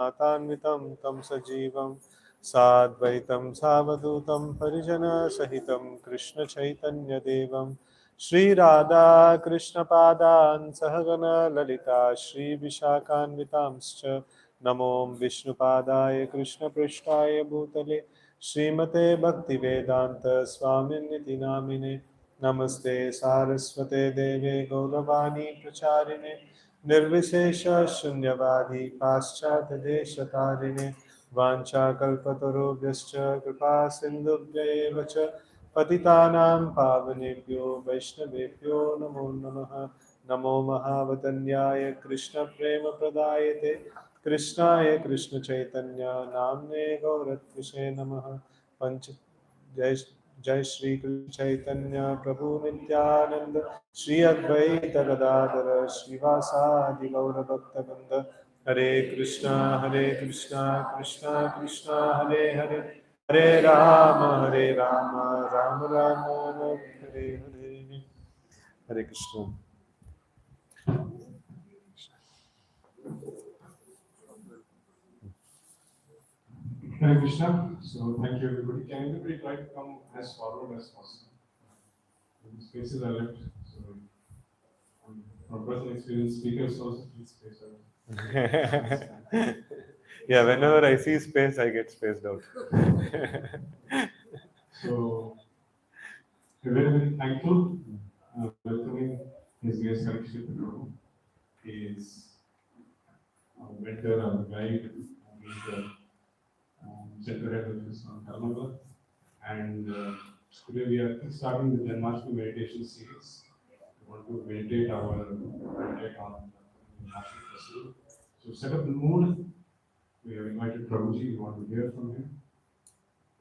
नातान्वितं तं सजीवं साद्वैतं सावधूतं परिजनसहितं कृष्णचैतन्यदेवं श्रीराधा कृष्णपादान् सहगण ललिता श्रीविशाखान्वितांश्च नमो विष्णुपादाय कृष्णपृष्ठाय भूतले श्रीमते भक्तिवेदान्त स्वामिन्निति नामिने नमस्ते सारस्वते देवे गौरवाणी प्रचारिणे निर्विशेष शून्यवादी पाश्चात्यदेशतारिणे वाञ्छाकल्पतरुभ्यश्च कृपा सिन्धुभ्यैव च पतितानां पावनेभ्यो वैष्णवेभ्यो नमो नमः नमो महावदन्याय कृष्णप्रेमप्रदायते कृष्णाय कृष्णचैतन्य नाम्ने गौरत्विषे नमः पंच जय जय श्री कृष्ण चैतन्य प्रभु नित्यानंद श्री अद्वैत गदाधर श्रीवासादि गौर भक्तवृंद हरे Krishna Krishna Krishna Hare Hare Hare Ram Ram Ram Hare Hare Hare Krishna. Hare Krishna. So thank you everybody. Can everybody try to come as forward as possible? The spaces are left. So from personal experience, speakers also need space. Yeah, whenever I see space, I get spaced out. So we're very, very thankful welcoming His Grace Hariksetra Prabhu. He is our mentor, our guide, our center head of his Karnataka. And today we are starting the Janmashtami meditation series. We want to meditate on Janmashtami festival. So set up the mood. We have invited Prabhuji. We want to hear from him.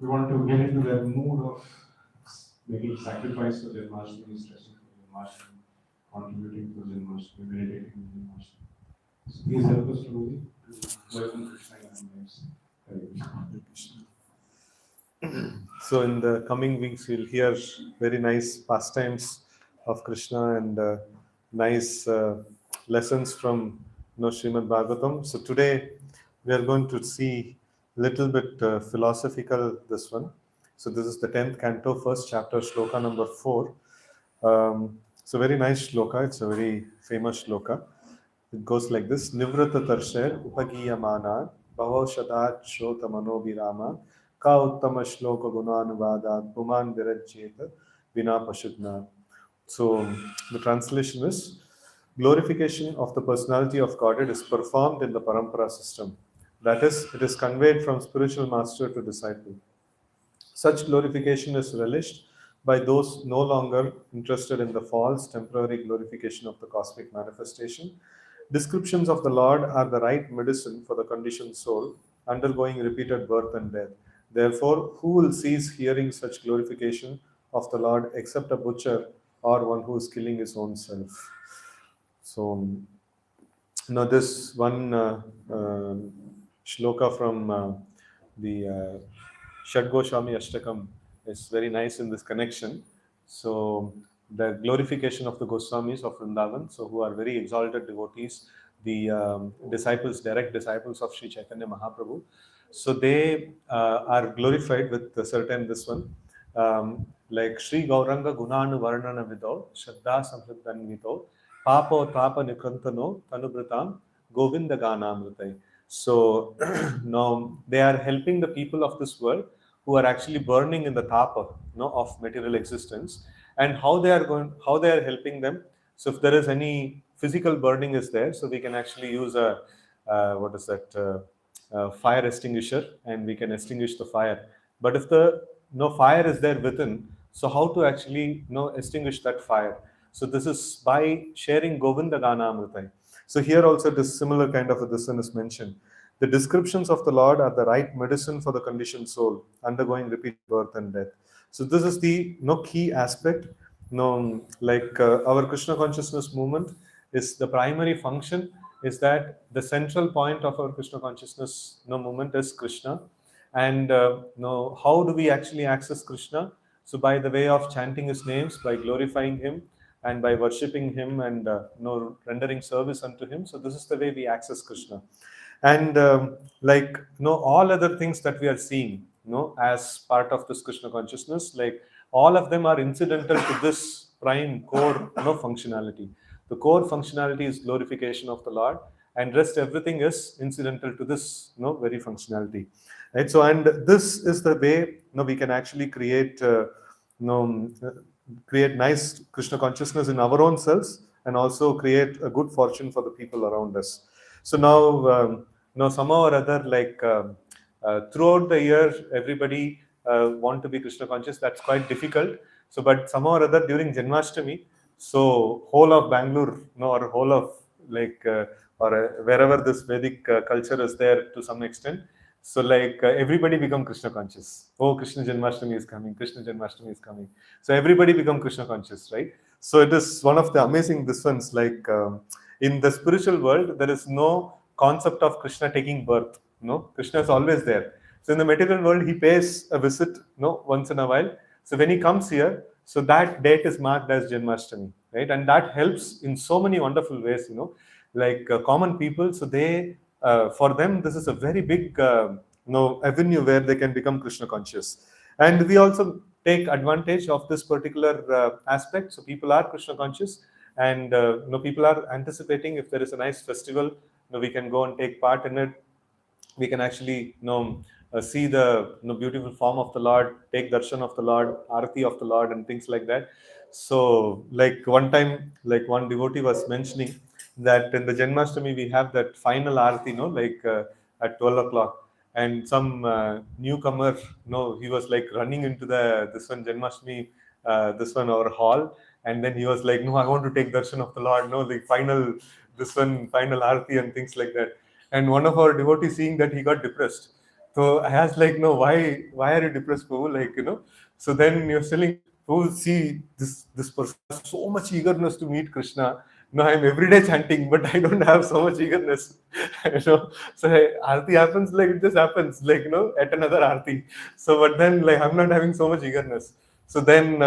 We want to get into that mood of making sacrifice for Janmashtami, stressing for Janmashtami, contributing to Janmashtami, meditating on Janmashtami. So please help us, Prabhuji, to welcome Krishna in our lives. Hare Krishna. So in the coming weeks, we'll hear very nice pastimes of Krishna and nice lessons from Srimad Bhagavatam. So today we are going to see little bit philosophical this one. So this is the 10th canto, first chapter, shloka number 4. So very nice shloka. It's a very famous shloka. It goes like this: Nivrata tarsher upagiyamana bhavaushadhat shrota manobirama ka uttama shloka gunanuvadat puman virajyeta vina pashudna. So the translation is: glorification of the personality of Godhead is performed in the parampara system. That is, it is conveyed from spiritual master to disciple. Such glorification is relished by those no longer interested in the false, temporary glorification of the cosmic manifestation. Descriptions of the Lord are the right medicine for the conditioned soul, undergoing repeated birth and death. Therefore, who will cease hearing such glorification of the Lord except a butcher or one who is killing his own self? So, now this one shloka from the Shadgoshami Ashtakam is very nice in this connection. So the glorification of the Goswamis of Vrindavan, so who are very exalted devotees, the disciples, direct disciples of Sri Chaitanya Mahaprabhu. So they are glorified with a certain this one, like Sri Gauranga Gunanu Varnana Vido, Shraddha Samriddhanvito, Papo Tapa Nikrantano, Tanubratam, Govinda Ganamritai. So now they are helping the people of this world who are actually burning in the tapa, of material existence, and how they are helping them. So if there is any physical burning is there, so we can actually use a fire extinguisher, and we can extinguish the fire. But if the no fire is there within, so how to actually extinguish that fire? So this is by sharing Govinda Gana Amritai. So here also this similar kind of a this one is mentioned. The descriptions of the Lord are the right medicine for the conditioned soul, undergoing repeated birth and death. So this is the key aspect. Like our Krishna consciousness movement is the primary function is that the central point of our Krishna consciousness movement is Krishna. And how do we actually access Krishna? So by the way of chanting his names, by glorifying him, and by worshipping him and rendering service unto him. So this is the way we access Krishna. And all other things that we are seeing, as part of this Krishna consciousness, like all of them are incidental to this prime core, functionality. The core functionality is glorification of the Lord, and rest everything is incidental to this, very functionality, right? So, and this is the way, we can actually create, you know, uh, create nice Krishna consciousness in our own selves, and also create a good fortune for the people around us. So now, somehow or other, like throughout the year, everybody want to be Krishna conscious. That's quite difficult. So, but somehow or other during Janmashtami, so whole of Bangalore, or whole of, like or wherever this Vedic culture is there to some extent. So like everybody become Krishna conscious. Oh, Krishna Janmashtami is coming. Krishna Janmashtami is coming. So everybody become Krishna conscious, right? So it is one of the amazing difference. Like in the spiritual world, there is no concept of Krishna taking birth. No, Krishna is always there. So in the material world, he pays a visit, once in a while. So when he comes here, so that date is marked as Janmashtami, right? And that helps in so many wonderful ways, like common people. So they, for them, this is a very big, avenue where they can become Krishna conscious. And we also take advantage of this particular aspect. So people are Krishna conscious, and people are anticipating if there is a nice festival, we can go and take part in it. We can actually, see the, beautiful form of the Lord, take darshan of the Lord, arati of the Lord, and things like that. So, like one time, like one devotee was mentioning that in the Janmashtami we have that final arati, like at 12 o'clock, and some newcomer, he was like running into the this one Janmashtami, this one our hall, and then he was like, no, I want to take darshan of the Lord, no, the final, this one final arati and things like that. And one of our devotees, seeing that, he got depressed. So I asked, like, no, why are you depressed, Prabhu? Like, So then you're telling, Prabhu, see, this person has so much eagerness to meet Krishna. No, I'm every day chanting, but I don't have so much eagerness. So Aarti happens, like it just happens, like, at another Aarti. So, but then, like, I'm not having so much eagerness. So then,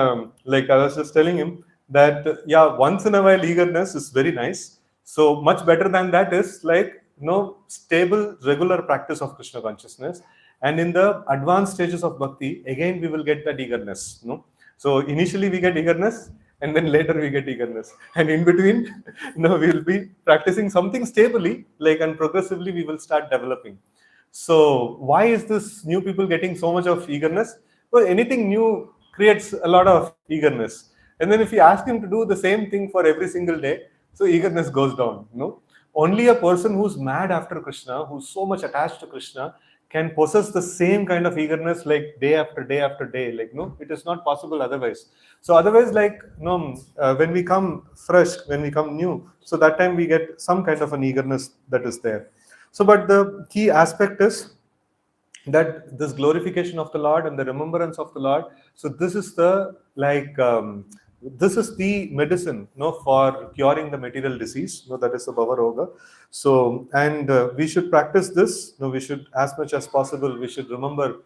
like I was just telling him that, yeah, once in a while eagerness is very nice. So much better than that is like, stable, regular practice of Krishna consciousness. And in the advanced stages of bhakti, again we will get that eagerness. So initially we get eagerness, and then later we get eagerness, and in between, we will be practicing something stably, like, and progressively we will start developing. So why is this new people getting so much of eagerness? Well, anything new creates a lot of eagerness. And then if you ask him to do the same thing for every single day, so eagerness goes down. Only a person who's mad after Krishna, who's so much attached to Krishna, can possess the same kind of eagerness, like day after day after day. Like, no, it is not possible otherwise. So otherwise, like, when we come fresh, when we come new, so that time we get some kind of an eagerness that is there. So, but the key aspect is that this glorification of the Lord and the remembrance of the Lord. So this is the, like, this is the medicine, for curing the material disease. That is the Bhava Roga. So, and we should practice this. We should, as much as possible, we should remember,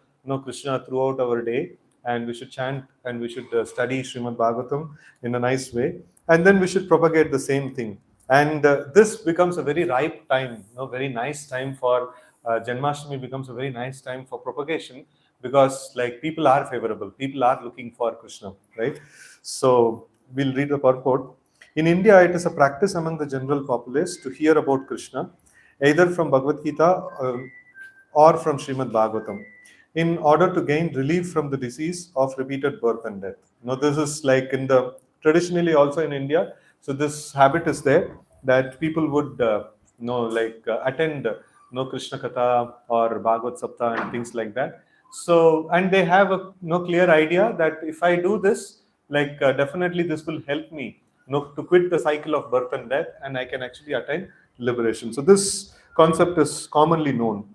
Krishna throughout our day, and we should chant, and we should study Srimad Bhagavatam in a nice way, and then we should propagate the same thing. And this becomes a very ripe time, very nice time for Janmashtami becomes a very nice time for propagation, because, like, people are favorable, people are looking for Krishna, right? So we'll read the purport. In India, it is a practice among the general populace to hear about Krishna, either from Bhagavad Gita or from Srimad Bhagavatam, in order to gain relief from the disease of repeated birth and death. This is like in the traditionally also in India. So this habit is there that people would, attend, Krishna Katha or Bhagavad Sapta and things like that. So, and they have a clear idea that if I do this, like, definitely this will help me, to quit the cycle of birth and death, and I can actually attain liberation. So this concept is commonly known.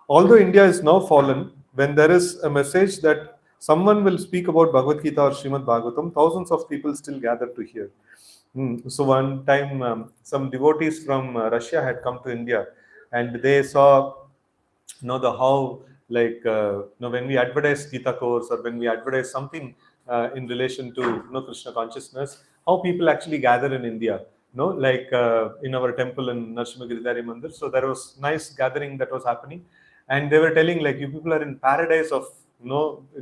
Although India is now fallen, when there is a message that someone will speak about Bhagavad Gita or Srimad Bhagavatam, thousands of people still gather to hear. So one time, some devotees from Russia had come to India, and they saw, the how, like, when we advertise Gita course, or when we advertise something in relation to, Krishna consciousness, how people actually gather in India. no, like in our temple in Narsimha Mandir. So there was nice gathering that was happening, and they were telling like, you people are in paradise of,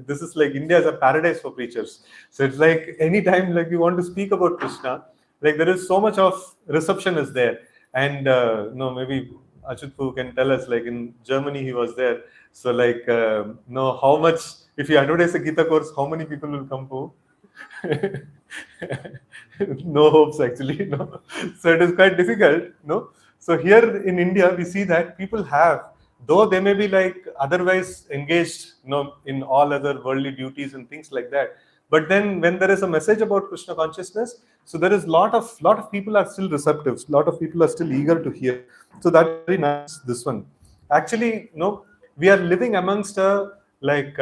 this is like India is a paradise for preachers. So it's like anytime like you want to speak about Krishna, like there is so much of reception is there. And maybe Achut Pu can tell us, like in Germany he was there. So like how much, if you advertise a Gita course, how many people will come to? No hopes actually. No, so it is quite difficult. No, so here in India we see that people have, though they may be like otherwise engaged, in all other worldly duties and things like that, but then when there is a message about Krishna consciousness, so there is lot of people are still receptive, lot of people are still eager to hear. So that is very nice, this one. Actually, we are living amongst like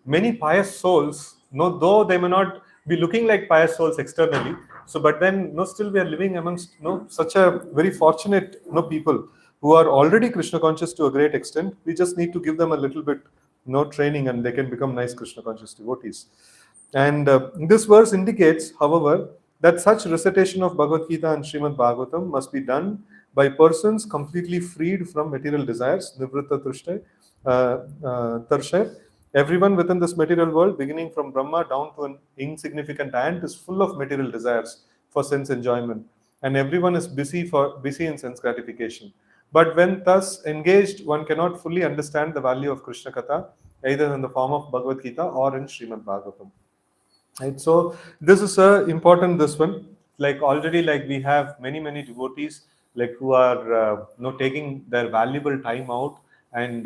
many pious souls, though they may not be looking like pious souls externally. So, but then, still we are living amongst, such a very fortunate, people who are already Krishna conscious to a great extent. We just need to give them a little bit, training, and they can become nice Krishna conscious devotees. And this verse indicates, however, that such recitation of Bhagavad Gita and Srimad Bhagavatam must be done by persons completely freed from material desires, Nivritta Tarshay. Everyone within this material world, beginning from Brahma down to an insignificant ant, is full of material desires for sense enjoyment, and everyone is busy in sense gratification. But when thus engaged, one cannot fully understand the value of Krishna Katha, either in the form of Bhagavad Gita or in Srimad Bhagavatam. Right, so this is important, this one. Like already, like we have many devotees like who are taking their valuable time out, and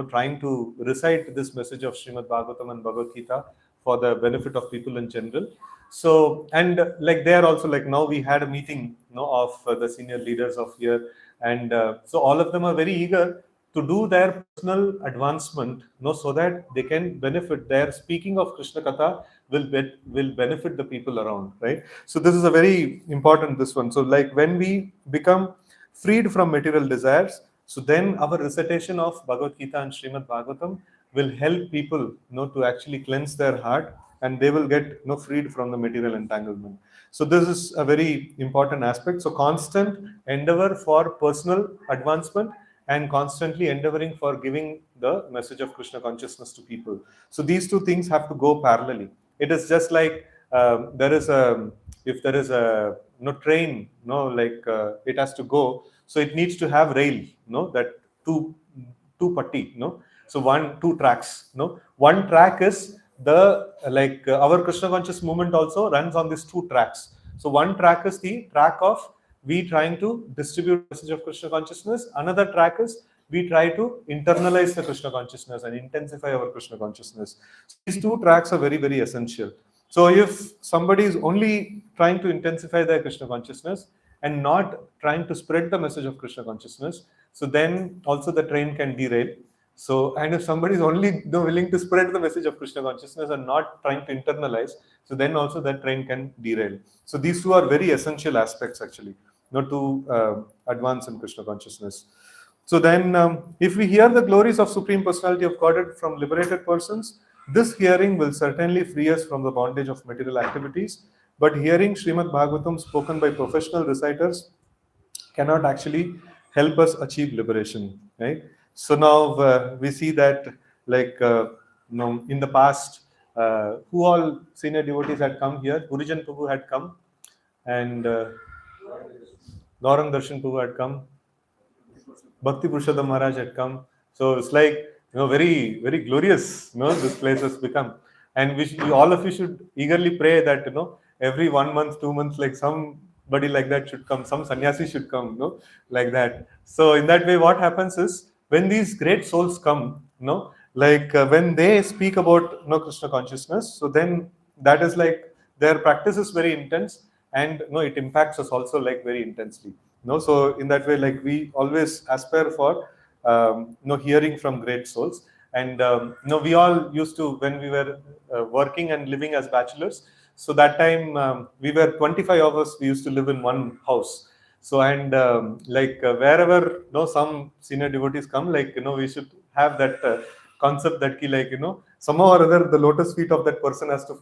trying to recite this message of Srimad Bhagavatam and Bhagavad Gita for the benefit of people in general. So, and like they are also, like now we had a meeting, of the senior leaders of here, and so all of them are very eager to do their personal advancement, so that they can benefit. Their speaking of Krishna Katha will benefit the people around, right? So this is a very important, this one. So like when we become freed from material desires, so then our recitation of Bhagavad Gita and Srimad Bhagavatam will help people, to actually cleanse their heart, and they will get, freed from the material entanglement. So this is a very important aspect. So constant endeavor for personal advancement, and constantly endeavoring for giving the message of Krishna consciousness to people. So these two things have to go parallelly. It is just like there is a, if there is a train, like it has to go, so it needs to have rail, that two patti, so two tracks, one track is the, like our Krishna conscious movement also runs on these two tracks. So one track is the track of we trying to distribute the message of Krishna consciousness. Another track is we try to internalize the Krishna consciousness and intensify our Krishna consciousness. So these two tracks are very essential. So if somebody is only trying to intensify their Krishna consciousness and not trying to spread the message of Krishna consciousness, so then also the train can derail. So, and if somebody is only willing to spread the message of Krishna consciousness and not trying to internalize, so then also that train can derail. So these two are very essential aspects actually, not to advance in Krishna consciousness. So then, if we hear the glories of Supreme Personality of Godhead from liberated persons, this hearing will certainly free us from the bondage of material activities. But hearing Srimad Bhagavatam spoken by professional reciters cannot actually help us achieve liberation, right? So now we see that, like in the past, who all senior devotees had come here. Gurijan Prabhu had come, and Gaurang Darshan Prabhu had come, Bhakti Purushottam Maharaj had come. So it's like, very glorious, this place has become. And all of you should eagerly pray that, every 1 month, 2 months, like somebody like that should come, some sannyasi should come, like that. So in that way, what happens is, when these great souls come, like when they speak about, Krishna consciousness, so then that is like their practice is very intense, and it impacts us also like very intensely. So in that way, like we always aspire for hearing from great souls. And we all used to, when we were working and living as bachelors, so that time we were 25 of us, we used to live in one house. So, and like wherever some senior devotees come, like we should have that concept that ki, like somehow or other the lotus feet of that person has to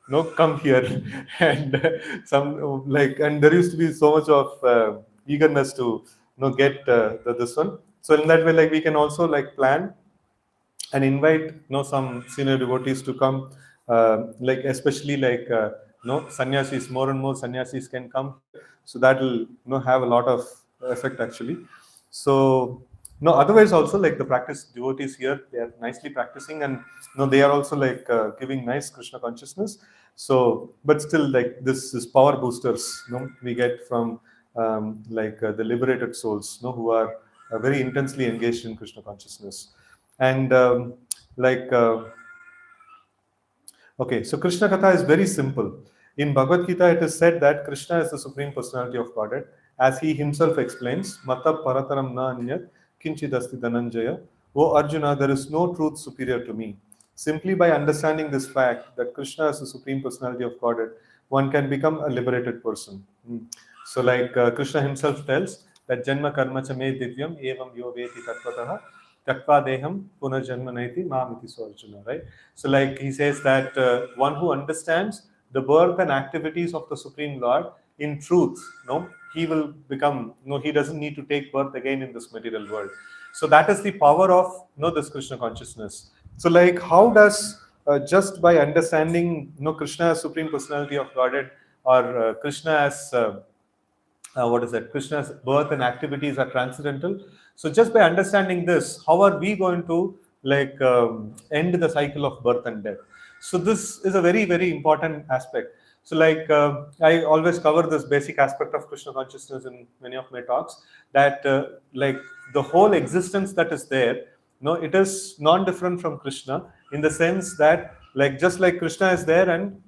no, come here. And some like, and there used to be so much of eagerness to get this one. So in that way, like we can also like plan and invite some senior devotees to come, like especially like sannyasis, more and more sannyasis can come here, so that will have a lot of effect actually. So no, otherwise also like the practice devotees here, they are nicely practicing, and they are also like giving nice Krishna consciousness. So but still like this is power boosters we get from like the liberated souls who are very intensely engaged in Krishna consciousness. And like okay, so Krishna Katha is very simple. In Bhagavad Gita, it is said that Krishna is the Supreme Personality of Godhead, as he himself explains, Mata Parataram na anyat kinchidasti dhananjaya. O Arjuna, there is no truth superior to me. Simply by understanding this fact that Krishna is the Supreme Personality of Godhead, one can become a liberated person. So, like Krishna himself tells that Janma Karma cha me divyam evam yo veti tatvatah Tattva deham punarjanma naiti mamiti Arjuna, right? So, like he says that one who understands the birth and activities of the Supreme Lord in truth, he will become, he doesn't need to take birth again in this material world. So that is the power of this Krishna consciousness. So, like, how does just by understanding Krishna as Supreme Personality of Godhead, or Krishna as what is that? Krishna's birth and activities are transcendental. So just by understanding this, how are we going to like end the cycle of birth and death? So this is a very, very important aspect. So like I always cover this basic aspect of Krishna consciousness in many of my talks, that like the whole existence that is there, it is non-different from Krishna, in the sense that like just like Krishna is there, and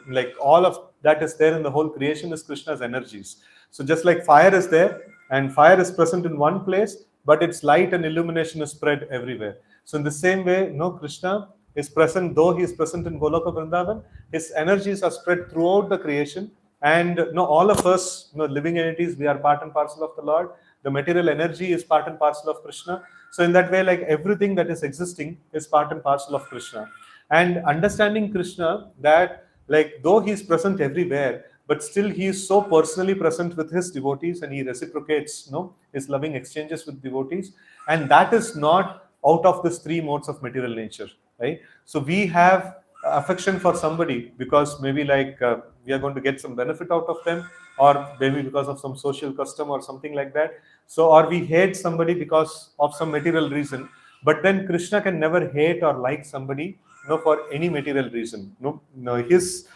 like all of that is there in the whole creation is Krishna's energies. So just like fire is there, and fire is present in one place, but its light and illumination is spread everywhere. So in the same way, Krishna is present, though he is present in Goloka Vrindavan, his energies are spread throughout the creation. And all of us, living entities, we are part and parcel of the Lord. The material energy is part and parcel of Krishna. So in that way, like everything that is existing is part and parcel of Krishna. And understanding Krishna, that like though he is present everywhere, but still he is so personally present with his devotees, and he reciprocates his loving exchanges with devotees, and that is not out of these three modes of material nature, right? So we have affection for somebody because maybe like we are going to get some benefit out of them, or maybe because of some social custom or something like that. So, or we hate somebody because of some material reason. But then Krishna can never hate or like somebody for any material reason. No, his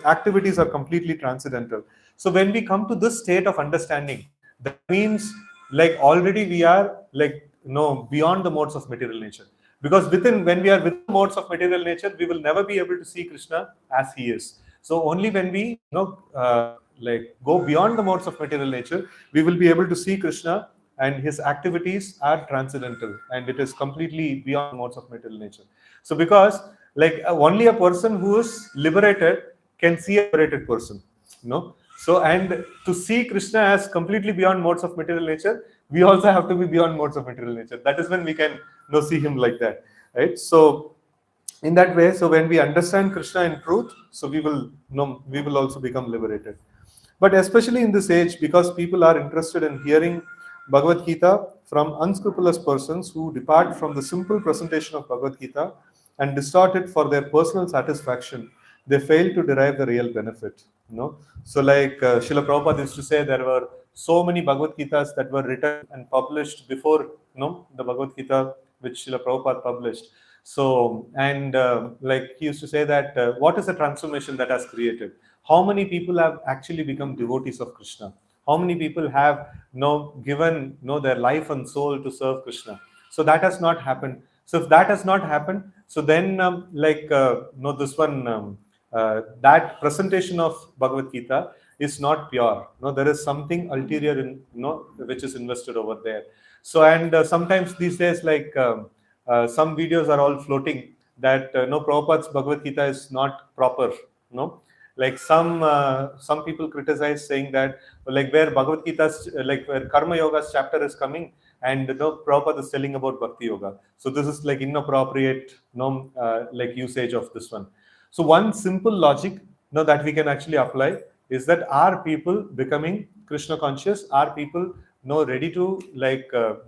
activities are completely transcendental. So when we come to this state of understanding, that means like already we are like beyond the modes of material nature. Because when we are within the modes of material nature, we will never be able to see Krishna as he is. So only when we like go beyond the modes of material nature, we will be able to see Krishna, and his activities are transcendental, and it is completely beyond the modes of material nature. So because like only a person who is liberated can see a liberated person, so and to see Krishna as completely beyond modes of material nature, we also have to be beyond modes of material nature. That is when we can see him like that, right? So in that way, so when we understand Krishna in truth, so we will also become liberated. But especially in this age, because people are interested in hearing Bhagavad Gita from unscrupulous persons who depart from the simple presentation of Bhagavad Gita and distort it for their personal satisfaction, they fail to derive the real benefit. So like Srila Prabhupada used to say, there were so many Bhagavad Gitas that were written and published before the Bhagavad Gita which Srila Prabhupada published. So, and like he used to say that what is the transformation that has created? How many people have actually become devotees of Krishna? How many people have given their life and soul to serve Krishna? So that has not happened. So if that has not happened, so then like this one that presentation of Bhagavad Gita is not pure. There is something ulterior in which is invested over there. So and sometimes these days, like some videos are all floating that Prabhupada's Bhagavad Gita is not proper. Like some people criticize, saying that like where Bhagavad Gita's like where Karma Yoga's chapter is coming, and Prabhupada is telling about Bhakti Yoga. So this is like inappropriate like usage of this one. So one simple logic that we can actually apply is that are people becoming Krishna conscious? Are people ready to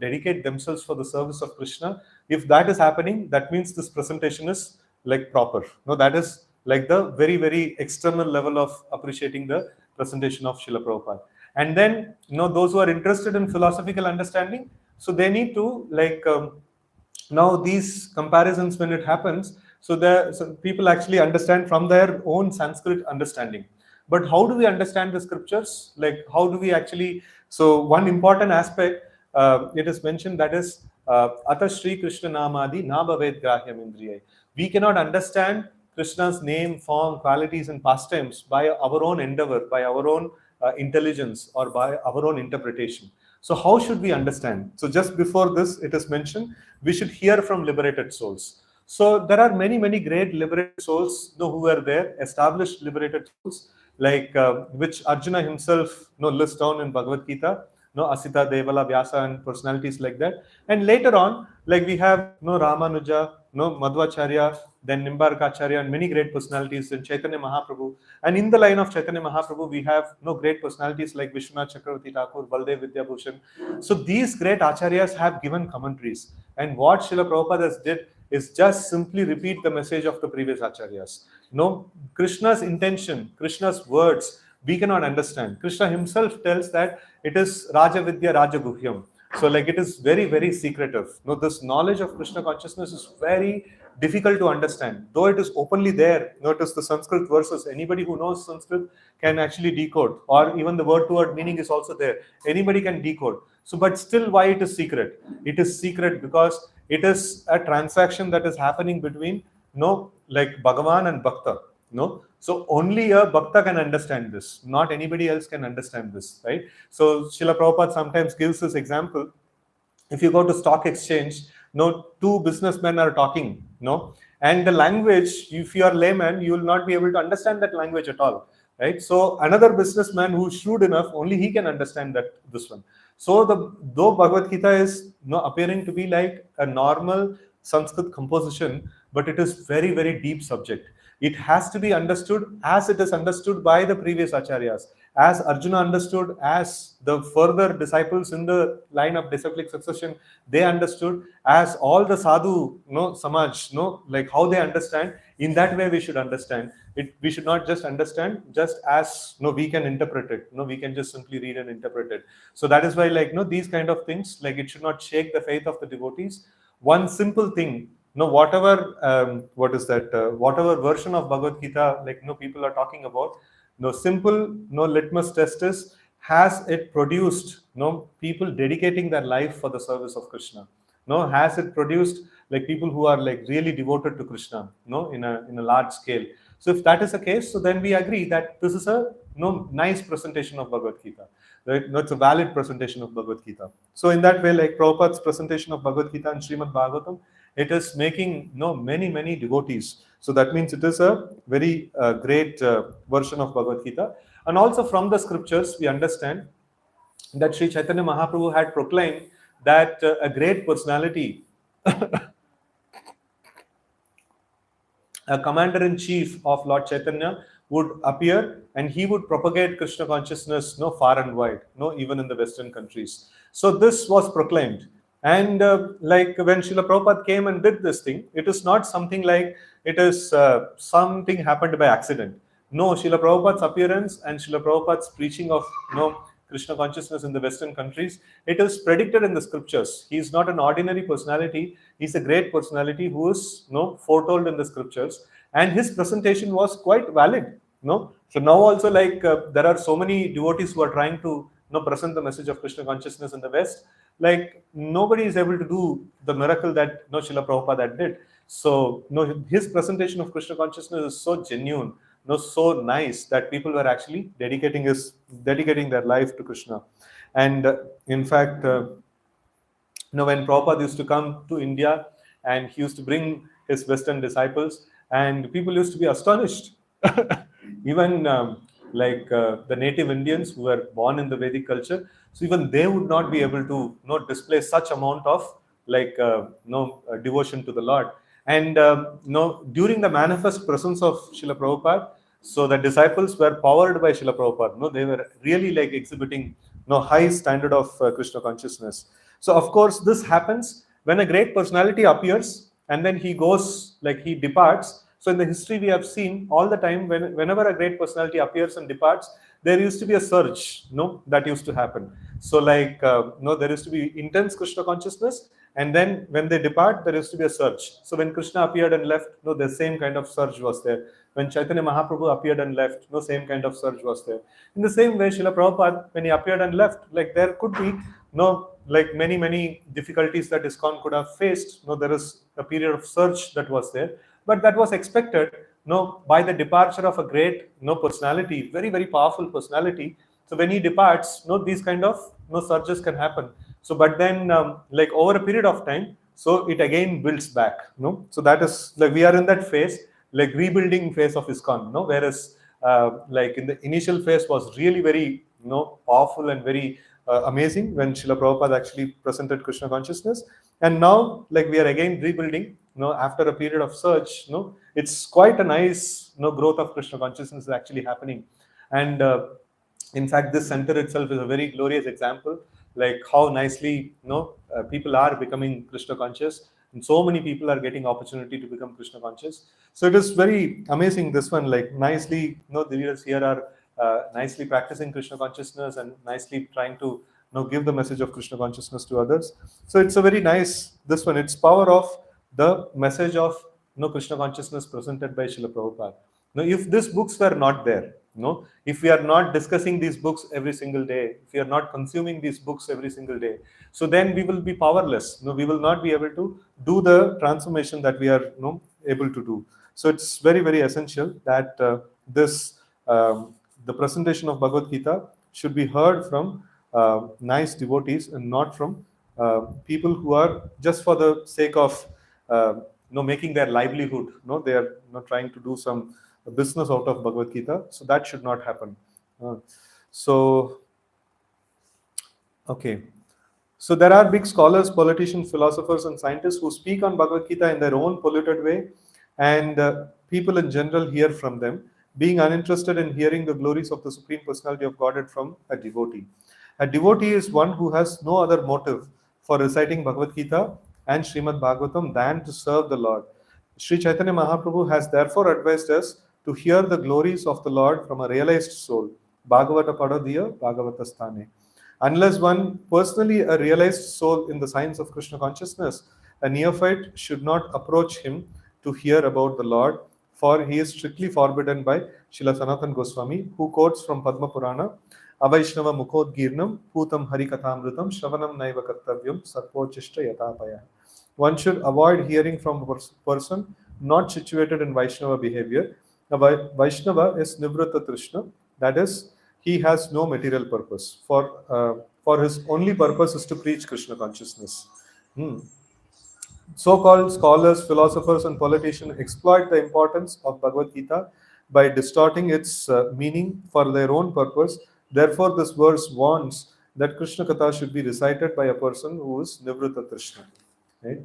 dedicate themselves for the service of Krishna? If that is happening, that means this presentation is like proper. No, that is like the very very external level of appreciating the presentation of Srila Prabhupada. And then those who are interested in philosophical understanding, so they need to now these comparisons when it happens, so people actually understand from their own Sanskrit understanding. But how do we understand the scriptures? Like how do we actually? So one important aspect it is mentioned, that is Ata Shri Krishna Namadi Na Bhavet Grahyam Indriya. We cannot understand Krishna's name, form, qualities, and pastimes by our own endeavor, by our own intelligence, or by our own interpretation. So how should we understand? So just before this, it is mentioned we should hear from liberated souls. So there are many, many great liberated souls who were there, established liberated souls, like which Arjuna himself lists down in Bhagavad Gita, Asita, Devala, Vyasa, and personalities like that. And later on, like we have Ramanuja, Madhvacharya, then Nimbarkacharya, and many great personalities, in Chaitanya Mahaprabhu. And in the line of Chaitanya Mahaprabhu, we have great personalities like Vishwanath Chakravarti Thakur, Baldev Vidyabhushan. So these great acharyas have given commentaries. And what Srila Prabhupada has did is just simply repeat the message of the previous acharyas. Krishna's intention, Krishna's words, we cannot understand. Krishna himself tells that it is Raja Vidya Raja Guhyam. So like it is very, very secretive. This knowledge of Krishna consciousness is very difficult to understand. Though it is openly there, notice the Sanskrit verses. Anybody who knows Sanskrit can actually decode, or even the word to word meaning is also there. Anybody can decode. So, but still, why it is secret? It is secret because it is a transaction that is happening between like Bhagavan and Bhakta. So only a Bhakta can understand this. Not anybody else can understand this, right? So Srila Prabhupada sometimes gives this example. If you go to stock exchange, two businessmen are talking, and the language, if you are layman, you will not be able to understand that language at all, right? So another businessman who's shrewd enough, only he can understand this one. So though Bhagavad Gita is appearing to be like a normal Sanskrit composition, but it is very, very deep subject. It has to be understood as it is understood by the previous acharyas, as Arjuna understood, as the further disciples in the line of disciplic succession, they understood, as all the sadhu, samaj, like how they understand. In that way, we should understand it. We should not just understand just as we can interpret it. We can just simply read and interpret it. So that is why, like these kind of things, like it should not shake the faith of the devotees. One simple thing, whatever whatever version of Bhagavad Gita, like people are talking about, simple litmus test is, has it produced people dedicating their life for the service of Krishna? Has it produced like people who are like really devoted to Krishna, in a large scale? So if that is the case, so then we agree that this is a nice presentation of Bhagavad Gita. Right? It's a valid presentation of Bhagavad Gita. So in that way, like Prabhupada's presentation of Bhagavad Gita and Srimad Bhagavatam, it is making many, many devotees. So that means it is a very great version of Bhagavad Gita. And also from the scriptures, we understand that Sri Chaitanya Mahaprabhu had proclaimed that a great personality, a commander-in-chief of Lord Chaitanya, would appear and he would propagate Krishna consciousness far and wide, even in the Western countries. So this was proclaimed. And like when Srila Prabhupada came and did this thing, it is not something like it is something happened by accident. No, Srila Prabhupada's appearance and Srila Prabhupada's preaching of Krishna consciousness in the Western countries, it is predicted in the scriptures. He is not an ordinary personality. He's a great personality who is foretold in the scriptures. And his presentation was quite valid. So now also, like there are so many devotees who are trying to present the message of Krishna consciousness in the West. Like nobody is able to do the miracle that Srila Prabhupada did. So his presentation of Krishna consciousness is so genuine, so nice, that people were actually dedicating their life to Krishna. And in fact, when Prabhupada used to come to India and he used to bring his Western disciples, and people used to be astonished. Even the native Indians who were born in the Vedic culture, so even they would not be able to display such amount of devotion to the Lord. And during the manifest presence of Srila Prabhupada, so the disciples were powered by Srila Prabhupada. They were really like exhibiting high standard of Krishna consciousness. So of course this happens when a great personality appears and then he goes, like he departs. So in the history we have seen all the time, whenever a great personality appears and departs, there used to be a surge, that used to happen. So like there used to be intense Krishna consciousness, and then when they depart, there used to be a surge. So when Krishna appeared and left, the same kind of surge was there. When Chaitanya Mahaprabhu appeared and left, same kind of surge was there. In the same way, Srila Prabhupada, when he appeared and left, like there could be like many difficulties that ISKCON could have faced. There is a period of surge that was there, but that was expected. By the departure of a great personality, very powerful personality. So when he departs, these kind of surges can happen. So but then like over a period of time, so it again builds back. So that is like we are in that phase, like rebuilding phase of ISKCON. Whereas like in the initial phase was really very powerful and very amazing when Srila Prabhupada actually presented Krishna consciousness. And now like we are again rebuilding after a period of surge. It's quite a nice growth of Krishna consciousness is actually happening. And in fact, this center itself is a very glorious example, like how nicely people are becoming Krishna conscious, and so many people are getting opportunity to become Krishna conscious. So it is very amazing. This one, like nicely, the leaders here are nicely practicing Krishna consciousness and nicely trying to give the message of Krishna consciousness to others. So it's a very nice this one. It's power of the message of Krishna consciousness presented by Srila Prabhupada. If these books were not there, if we are not discussing these books every single day, if we are not consuming these books every single day, so then we will be powerless. We will not be able to do the transformation that we are able to do. So it's very essential that this the presentation of Bhagavad Gita should be heard from nice devotees and not from people who are just for the sake of making their livelihood. They are trying to do some business out of Bhagavad Gita. So that should not happen. So okay. So there are big scholars, politicians, philosophers, and scientists who speak on Bhagavad Gita in their own polluted way, and people in general hear from them, being uninterested in hearing the glories of the Supreme Personality of Godhead from a devotee. A devotee is one who has no other motive for reciting Bhagavad Gita and Srimad Bhagavatam than to serve the Lord. Sri Chaitanya Mahaprabhu has therefore advised us to hear the glories of the Lord from a realized soul. Bhagavata Padadiya, Bhagavata Sthane. Unless one personally a realized soul in the science of Krishna consciousness, a neophyte should not approach him to hear about the Lord, for he is strictly forbidden by Srila Sanatana Goswami, who quotes from Padma Purana, Avaishnava Mukodgirnam, Putam Harikathamrutam, Shravanam Naiva Kartavyam, Sarpochishta Yatapaya. One should avoid hearing from a person not situated in Vaishnava behavior. A Vaishnava is Nivritta Trishna, that is, he has no material purpose. For his only purpose is to preach Krishna consciousness. So-called scholars, philosophers, and politicians exploit the importance of Bhagavad Gita by distorting its meaning for their own purpose. Therefore, this verse warns that Krishna Katha should be recited by a person who is Nivritta Trishna. Right?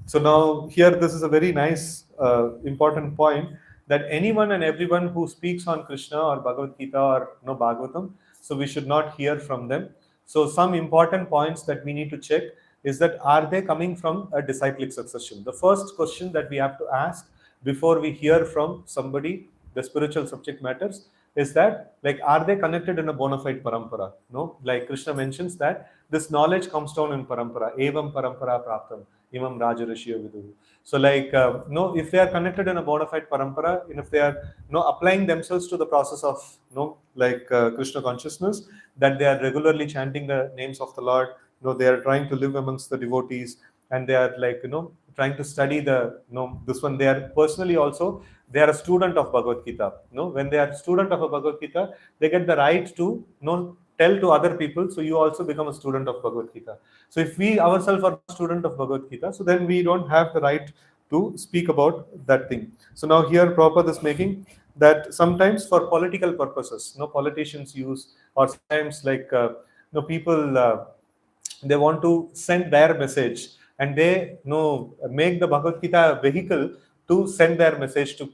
So now here this is a very nice important point, that anyone and everyone who speaks on Krishna or Bhagavad Gita or Bhagavatam, so we should not hear from them. So some important points that we need to check is that are they coming from a disciplic succession? The first question that we have to ask before we hear from somebody, the spiritual subject matters, is that like are they connected in a bona fide parampara? Like Krishna mentions that this knowledge comes down in parampara, evam parampara praptam, imam raja rishya vidu. So like if they are connected in a bona fide parampara, and if they are applying themselves to the process of like Krishna consciousness, that they are regularly chanting the names of the Lord, they are trying to live amongst the devotees, and they are like trying to study the this one. They are personally also, they are a student of Bhagavad Gita. When they are a student of a Bhagavad Gita, they get the right to tell to other people, so you also become a student of Bhagavad Gita. So if we ourselves are not student of Bhagavad Gita, so then we don't have the right to speak about that thing. So now here Prabhupada is making that sometimes for political purposes, politicians use, or sometimes like people they want to send their message, and they make the Bhagavad Gita a vehicle to send their message to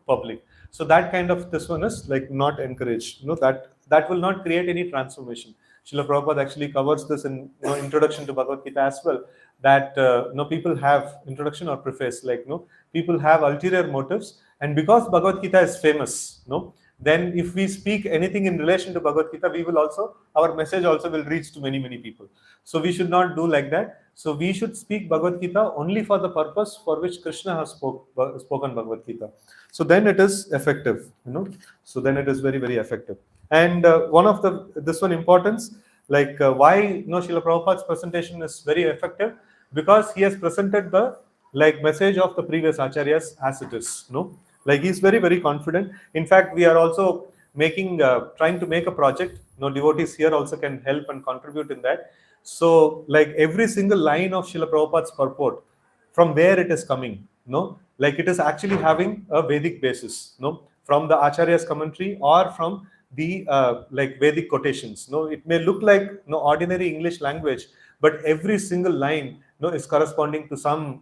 public. So that kind of this one is like not encouraged. That will not create any transformation. Srila Prabhupada actually covers this in introduction to Bhagavad Gita as well. That people have introduction or preface, like people have ulterior motives, and because Bhagavad Gita is famous, then if we speak anything in relation to Bhagavad Gita, we will also, our message also will reach to many people. So we should not do like that. So we should speak Bhagavad Gita only for the purpose for which Krishna has spoken Bhagavad Gita. So then it is effective, So then it is very effective. And one of this one importance, like why Srila Prabhupada's presentation is very effective, because he has presented the message of the previous acharyas as it is. Like he's very confident. In fact, we are also making trying to make a project. Devotees here also can help and contribute in that. So like every single line of Srila Prabhupada's purport, from where it is coming, like it is actually having a Vedic basis, from the Acharya's commentary or from the Vedic quotations. It may look like ordinary English language, but every single line is corresponding to some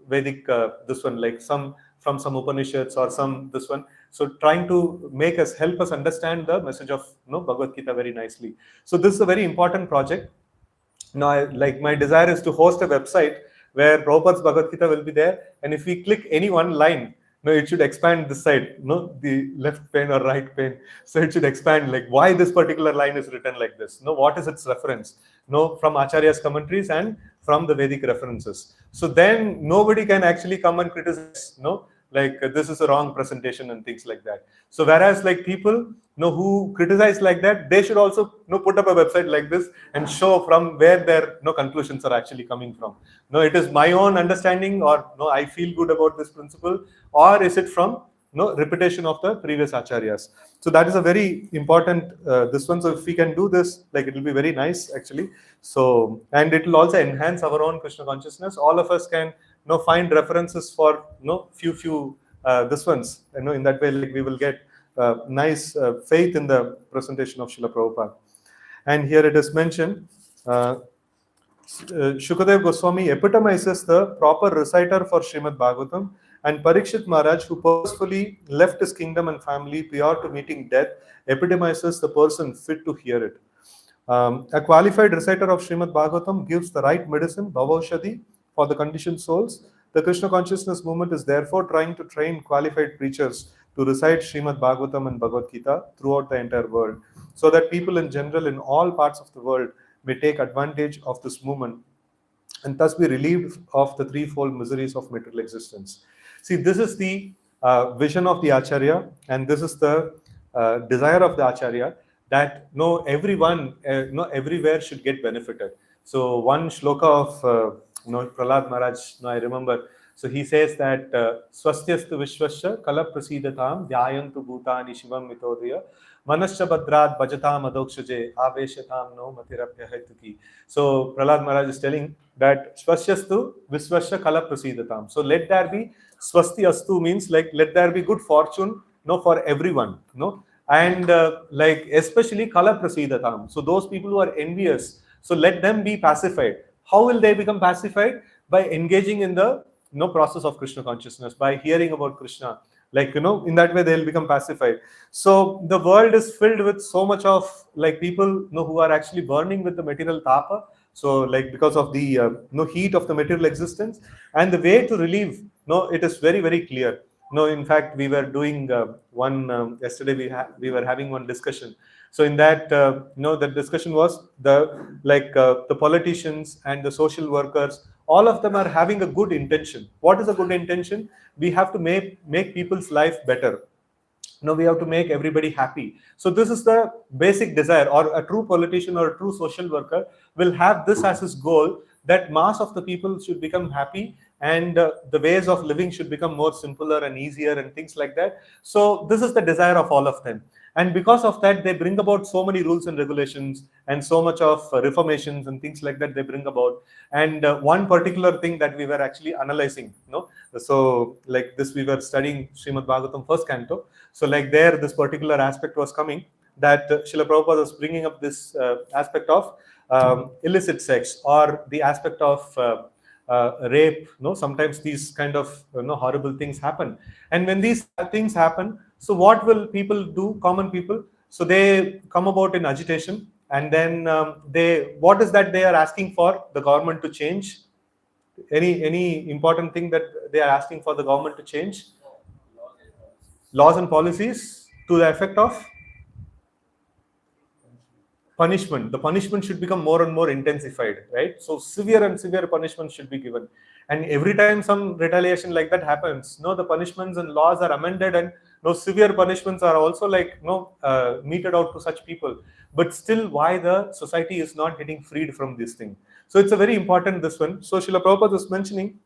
Vedic this one, like some from some Upanishads or some this one. So trying to help us understand the message of Bhagavad Gita very nicely. So this is a very important project. Now, my desire is to host a website where Prabhupada's Bhagavad Gita will be there, and if we click any one line, it should expand this side, the left pane or right pane. So it should expand, like why this particular line is written like this. What is its reference? From Acharya's commentaries and from the Vedic references. So then nobody can actually come and criticize, like this is a wrong presentation and things like that. So whereas like people who criticize like that, they should also put up a website like this and show from where their conclusions are actually coming from. It is my own understanding, or I feel good about this principle, or is it from repetition of the previous acharyas. So that is a very important this one. So if we can do this, like it will be very nice actually. So, and it will also enhance our own Krishna consciousness. All of us can find references for few this ones, in that way, like we will get nice faith in the presentation of Srila Prabhupada. And here it is mentioned, Shukadev Goswami epitomizes the proper reciter for Srimad Bhagavatam, and Parikshit Maharaj, who purposefully left his kingdom and family prior to meeting death, epitomizes the person fit to hear it. A qualified reciter of Srimad Bhagavatam gives the right medicine, Bhavaushadhi, for the conditioned souls. The Krishna consciousness movement is therefore trying to train qualified preachers to recite Srimad Bhagavatam and Bhagavad Gita throughout the entire world, so that people in general in all parts of the world may take advantage of this movement and thus be relieved of the threefold miseries of material existence. See, this is the vision of the Acharya, and this is the desire of the Acharya, that everyone, everywhere should get benefited. So one shloka of Prahlad Maharaj, I remember. So he says that Swastyastu Vishwasya Kala Prasidatam Dhyayantu Bhutani Shivam Mitodaya Manascha Badrat Bhajatam Adokshaje Aveshatam No Matirapya Haituki. So Prahlad Maharaj is telling that Swastyastu Vishwasya Kala Prasidatam. So let there be Swasti Astu, means like let there be good fortune for everyone. And like especially Kala Prasidatam. So those people who are envious, so let them be pacified. How will they become pacified? By engaging in the process of Krishna consciousness, by hearing about Krishna, like in that way they'll become pacified. So the world is filled with so much of like people who are actually burning with the material tapa, so like because of the heat of the material existence, and the way to relieve it is very clear. In fact, we were doing one yesterday, we were having one discussion. So in that the discussion was the politicians and the social workers, all of them are having a good intention. What is a good intention? We have to make people's life better. We have to make everybody happy. So this is the basic desire, or a true politician or a true social worker will have this as his goal, that mass of the people should become happy, and the ways of living should become more simpler and easier and things like that. So this is the desire of all of them. And because of that, they bring about so many rules and regulations and so much of reformations and things like that they bring about. And one particular thing that we were actually analyzing, so like this, we were studying Srimad Bhagavatam first canto. So like there, this particular aspect was coming, that Srila Prabhupada was bringing up this aspect of illicit sex, or the aspect of rape. No, sometimes these kind of horrible things happen. And when these things happen, so what will people do? Common people. So they come about in agitation, and then they what is that they are asking for the government to change? Any important thing that they are asking for the government to change? Laws and policies to the effect of punishment. The punishment should become more and more intensified, right? So severe and severe punishment should be given. And every time some retaliation like that happens, the punishments and laws are amended, and severe punishments are also meted out to such people. But still, why the society is not getting freed from this thing? So it's a very important this one. So Srila Prabhupada is mentioning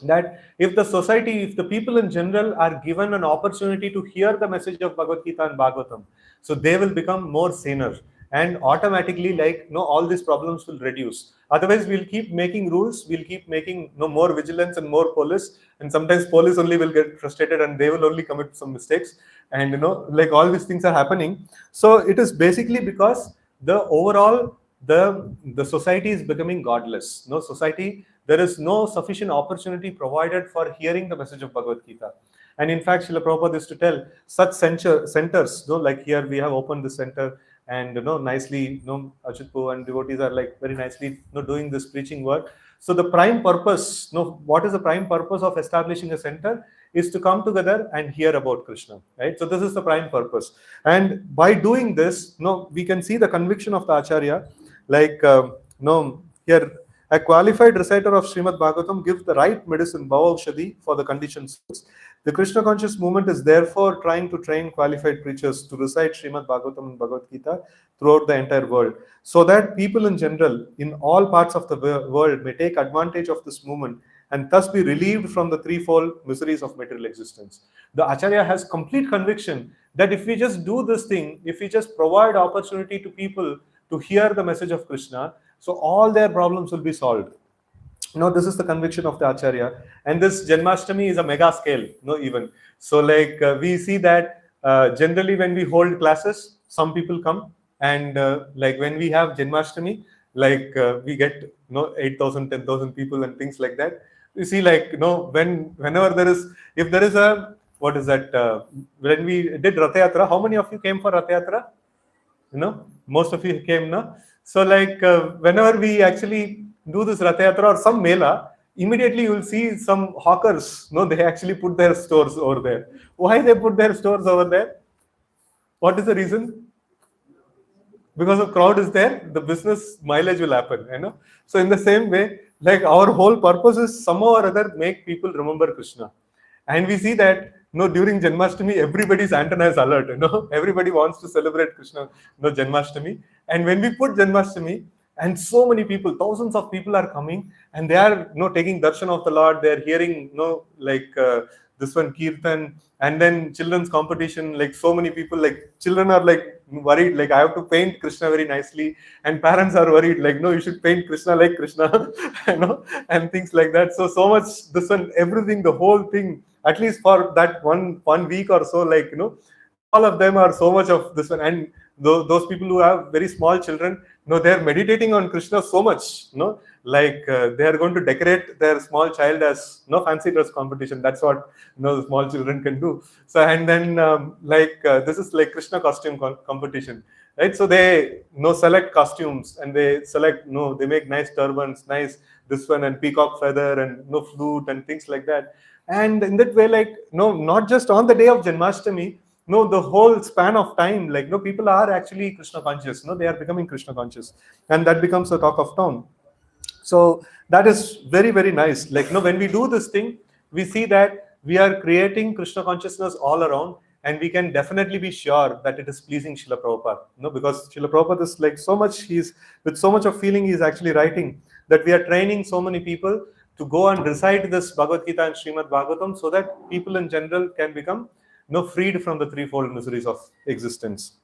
that if the society, if the people in general are given an opportunity to hear the message of Bhagavad Gita and Bhagavatam, so they will become more saner, and automatically, all these problems will reduce. Otherwise, we'll keep making rules, we'll keep making more vigilance and more police, and sometimes police only will get frustrated and they will only commit some mistakes, and all these things are happening. So it is basically because the overall the society is becoming godless. No society, there is no sufficient opportunity provided for hearing the message of Bhagavad Gita. And in fact, Srila Prabhupada used to tell such centers, like here we have opened this center, and nicely, Achutpu and devotees are very nicely doing this preaching work. So the prime purpose, what is the prime purpose of establishing a center is to come together and hear about Krishna, right? So this is the prime purpose. And by doing this, we can see the conviction of the Acharya, here, a qualified reciter of Srimad Bhagavatam gives the right medicine, Bhavaushadhi, for the conditioned souls. The Krishna conscious movement is therefore trying to train qualified preachers to recite Srimad Bhagavatam and Bhagavad Gita throughout the entire world, so that people in general, in all parts of the world, may take advantage of this movement and thus be relieved from the threefold miseries of material existence. The Acharya has complete conviction that if we just do this thing, if we just provide opportunity to people to hear the message of Krishna, so all their problems will be solved. This is the conviction of the Acharya. And this Janmashtami is a mega scale, even. So we see that generally when we hold classes, some people come, and when we have Janmashtami, we get 8,000, 10,000 people and things like that. You see, whenever there is, if there is a, what is that, when we did Ratha Yatra, how many of you came for Ratha Yatra? Most of you came, no? So whenever we actually do this Ratha Yatra or some Mela, immediately you will see some hawkers, they actually put their stores over there. Why they put their stores over there? What is the reason? Because the crowd is there, the business mileage will happen, So in the same way, our whole purpose is somehow or other make people remember Krishna. And we see that during Janmashtami, everybody's antenna is alert. Everybody wants to celebrate Krishna, Janmashtami. And when we put Janmashtami, and so many people, thousands of people are coming, and they are taking darshan of the Lord. They are hearing this one kirtan, and then children's competition. So many people, children are worried. I have to paint Krishna very nicely, and parents are worried. No, you should paint Krishna like Krishna, and things like that. So much this one, everything, the whole thing. At least for that one week or so, all of them are so much of this one. And those people who have very small children, they're meditating on Krishna so much, they are going to decorate their small child as fancy dress competition. That's what the small children can do. So and then this is Krishna costume competition, right? So they select costumes, and they select they make nice turbans, nice this one, and peacock feather, and flute and things like that. And in that way, not just on the day of Janmashtami, the whole span of time, people are actually Krishna conscious. They are becoming Krishna conscious, and that becomes the talk of town. So that is very, very nice. When we do this thing, we see that we are creating Krishna consciousness all around, and we can definitely be sure that it is pleasing Srila Prabhupada. Because Srila Prabhupada is so much, he's with so much of feeling, he's actually writing that we are training so many people to go and recite this Bhagavad Gita and Srimad Bhagavatam, so that people in general can become freed from the threefold miseries of existence.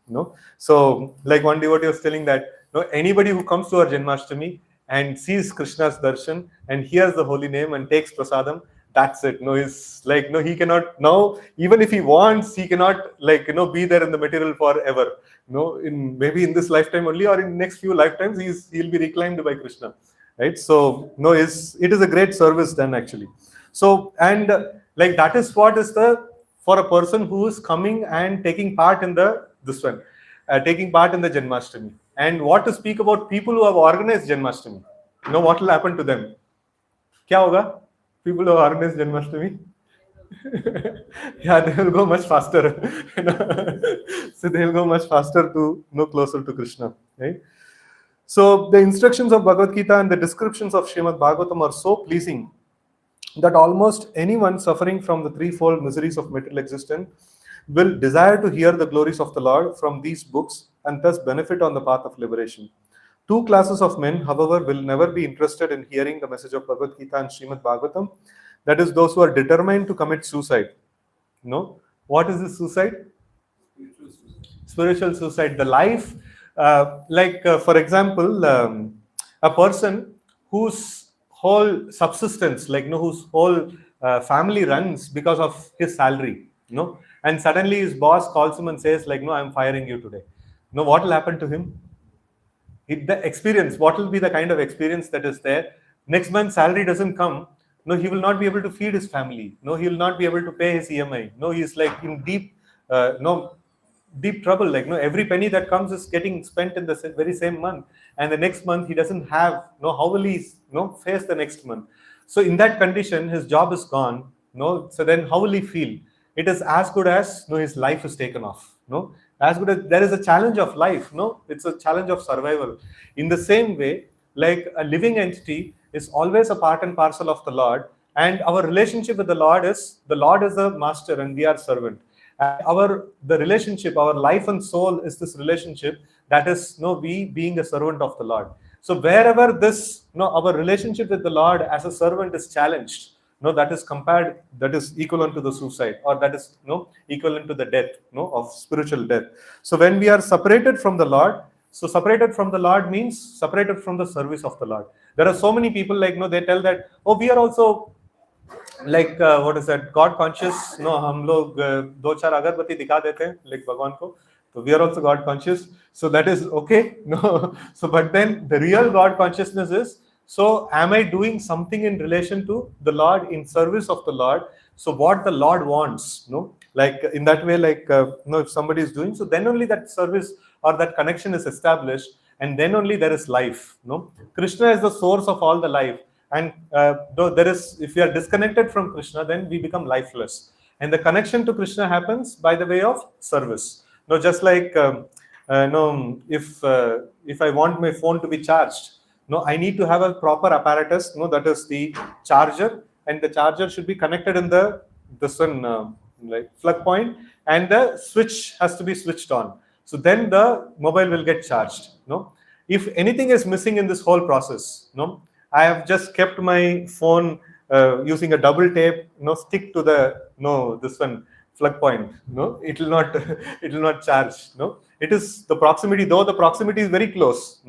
So one devotee was telling that anybody who comes to our Janmashtami and sees Krishna's darshan and hears the holy name and takes prasadam, that's it. He's he cannot now, even if he wants, he cannot be there in the material forever. Maybe in this lifetime only, or in next few lifetimes he'll be reclaimed by Krishna. right? So no, it is a great service done actually. So and like that is what is the for a person who is coming and taking part in the this one, taking part in the Janmashtami. And what to speak about people who have organized Janmashtami? You know what will happen to them? क्या होगा? People who have organized Janmashtami? Yeah, they will go much faster. You know? So they will go much faster to closer to Krishna, right? So the instructions of Bhagavad Gita and the descriptions of Srimad Bhagavatam are so pleasing that almost anyone suffering from the threefold miseries of material existence will desire to hear the glories of the Lord from these books and thus benefit on the path of liberation. Two classes of men, however, will never be interested in hearing the message of Bhagavad Gita and Srimad Bhagavatam. That is, those who are determined to commit suicide. No? What is this suicide? Spiritual suicide. The life, for example, a person whose whole subsistence, whose whole family runs because of his salary, and suddenly his boss calls him and says, no, I'm firing you today. What will happen to him? The experience, what will be the kind of experience that is there? Next month salary doesn't come. No, he will not be able to feed his family. No, he will not be able to pay his EMI. No, he is like in deep trouble. Every penny that comes is getting spent in the very same month, and the next month he doesn't have. No, how will he face the next month? So in that condition, his job is gone. No, so then how will he feel? It is as good as his life is taken off. No, as good as there is a challenge of life. No, it's a challenge of survival. In the same way, like a living entity is always a part and parcel of the Lord, and our relationship with the Lord is the master and we are servant. And the relationship, our life and soul is this relationship that is we being a servant of the Lord. So wherever this our relationship with the Lord as a servant is challenged, that is compared, that is equivalent to the suicide, or that is equivalent to the death of spiritual death. So when we are separated from the Lord, so separated from the Lord means separated from the service of the Lord. There are so many people they tell that, oh, we are also what is that, God conscious. हम लोग दो चार अगरबत्ती दिखा देते हैं भगवान को, so we are also God conscious. So that is okay. No, so but then the real God consciousness is, so am I doing something in relation to the Lord, in service of the Lord? So what the Lord wants, in that way, if somebody is doing, so then only that service or that connection is established, and then only there is life. Krishna is the source of all the life. And though there is, if we are disconnected from Krishna, then we become lifeless. And the connection to Krishna happens by the way of service. Just like if I want my phone to be charged, I need to have a proper apparatus. That is the charger, and the charger should be connected in this one plug point, and the switch has to be switched on. So then the mobile will get charged. If anything is missing in this whole process, I have just kept my phone using a double tape, stick to the this one plug point. It will not it will not charge. It is the proximity, though the proximity is very close.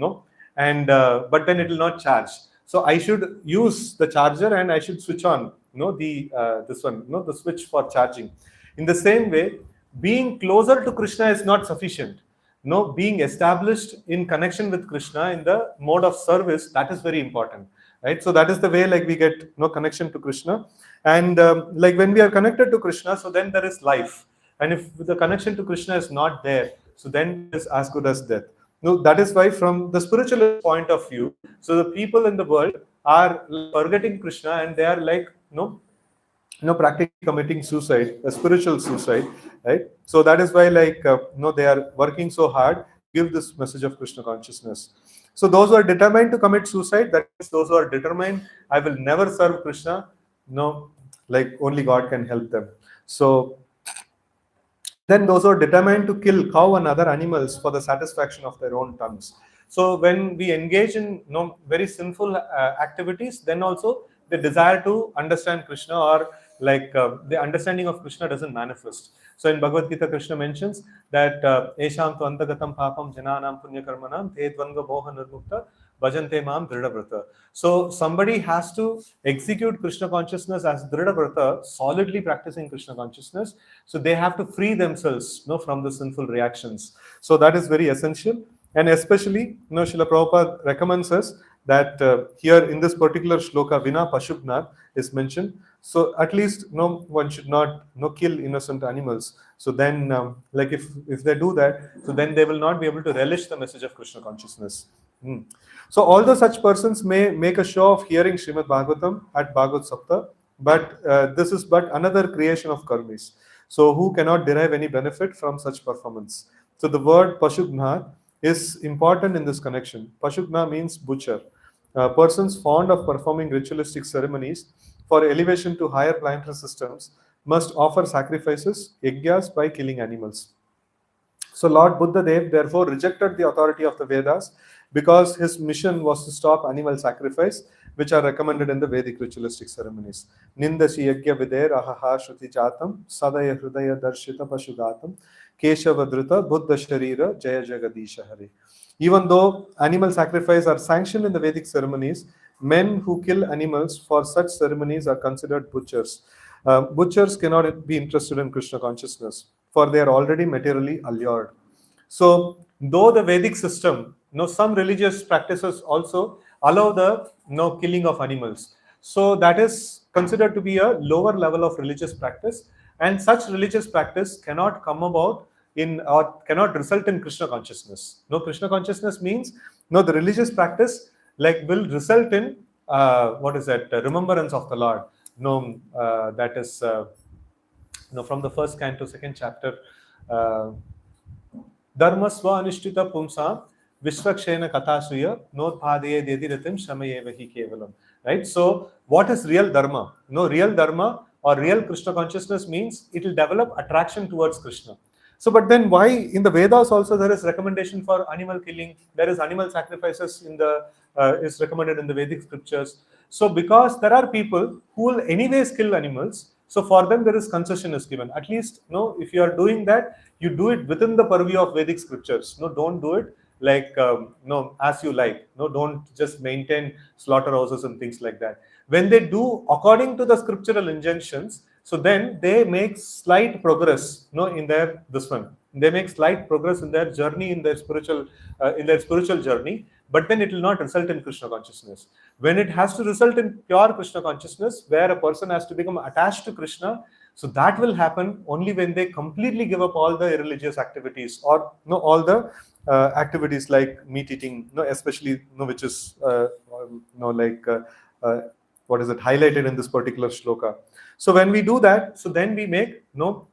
And but then it will not charge. So I should use the charger and I should switch on this one, the switch for charging. In the same way, being closer to Krishna is not sufficient. Being established in connection with Krishna in the mode of service, that is very important, right? So that is the way we get connection to Krishna. And when we are connected to Krishna, so then there is life. And if the connection to Krishna is not there, so then it is as good as death. That is why from the spiritual point of view, so the people in the world are forgetting Krishna, and they are practically committing suicide, a spiritual suicide, right? So that is why they are working so hard to give this message of Krishna consciousness. So those who are determined to commit suicide, that is those who are determined, I will never serve Krishna, only God can help them. So then those who are determined to kill cow and other animals for the satisfaction of their own tongues. So when we engage in very sinful activities, then also the desire to understand Krishna, or the understanding of Krishna doesn't manifest. So in Bhagavad Gita, Krishna mentions that Esham tu antagatam papam jananam punya karmanam te dvanga moha nirmukta bhajante mam dridhavrata. So somebody has to execute Krishna consciousness as dridhavrata, solidly practicing Krishna consciousness. So they have to free themselves from the sinful reactions. So that is very essential. And especially, Srila Prabhupada recommends us that here in this particular shloka, Vina Pashubna is mentioned. So at least no one should not kill innocent animals. So then, like if they do that, so then they will not be able to relish the message of Krishna consciousness. Hmm. So although such persons may make a show of hearing Srimad Bhagavatam at Bhagavad Sapta, but this is but another creation of karmis. So who cannot derive any benefit from such performance. So the word Pashugna is important in this connection. Pashugna means butcher. Persons fond of performing ritualistic ceremonies for elevation to higher planetary systems must offer sacrifices, yajnas, by killing animals. So Lord Buddha Dev therefore rejected the authority of the Vedas because his mission was to stop animal sacrifice, which are recommended in the Vedic ritualistic ceremonies. Nindasi yagya vider ahaha shruti jatam sadaya hridaya darshita pashugatam keshavadruta buddha sharira jaya jagadisha hari. Even though animal sacrifice are sanctioned in the Vedic ceremonies, men who kill animals for such ceremonies are considered butchers. Butchers cannot be interested in Krishna consciousness, for they are already materially allured. So, though the Vedic system, some religious practices also allow the killing of animals. So that is considered to be a lower level of religious practice, and such religious practice cannot come about in or cannot result in Krishna consciousness. No, Krishna consciousness means the religious practice like will result in what is that remembrance of the Lord. That is from the first canto, second chapter. Dharmasva anishtita pumsam vishvakshena katasuya nodbhadeye dediratim shamayevahi kevalam. Right? So, what is real dharma? Real dharma or real Krishna consciousness means it will develop attraction towards Krishna. So, but then why in the Vedas also there is recommendation for animal killing? There is animal sacrifices in the is recommended in the Vedic scriptures. So, because there are people who will anyways kill animals, so for them there is concession is given. At least, if you are doing that, you do it within the purview of Vedic scriptures. Don't do it like as you like. Don't just maintain slaughterhouses and things like that. When they do according to the scriptural injunctions, so then they make slight progress in their this one. They make slight progress in their journey in their spiritual journey, but then it will not result in Krishna consciousness. When it has to result in pure Krishna consciousness, where a person has to become attached to Krishna, so that will happen only when they completely give up all the irreligious activities or all the activities like meat eating, especially which is what is it highlighted in this particular shloka. So when we do that, so then we make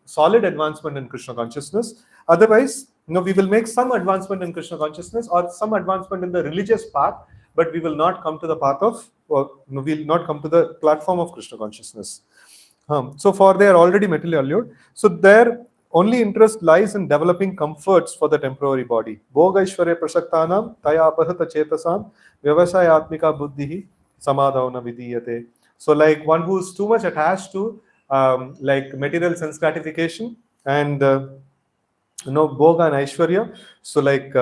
solid advancement in Krishna consciousness. Otherwise, we will make some advancement in Krishna consciousness or some advancement in the religious path, but we will not come to the path of, we will not come to the platform of Krishna consciousness. So for they are already materially allured. So their only interest lies in developing comforts for the temporary body. Bhoga Ishvare Prashaktanam Taya Apahata Chetasam Vyavasayatmika Buddhihi Samadhavana Vidiyate. So like one who is too much attached to like material sense gratification and Bhoga and Aishwarya. So like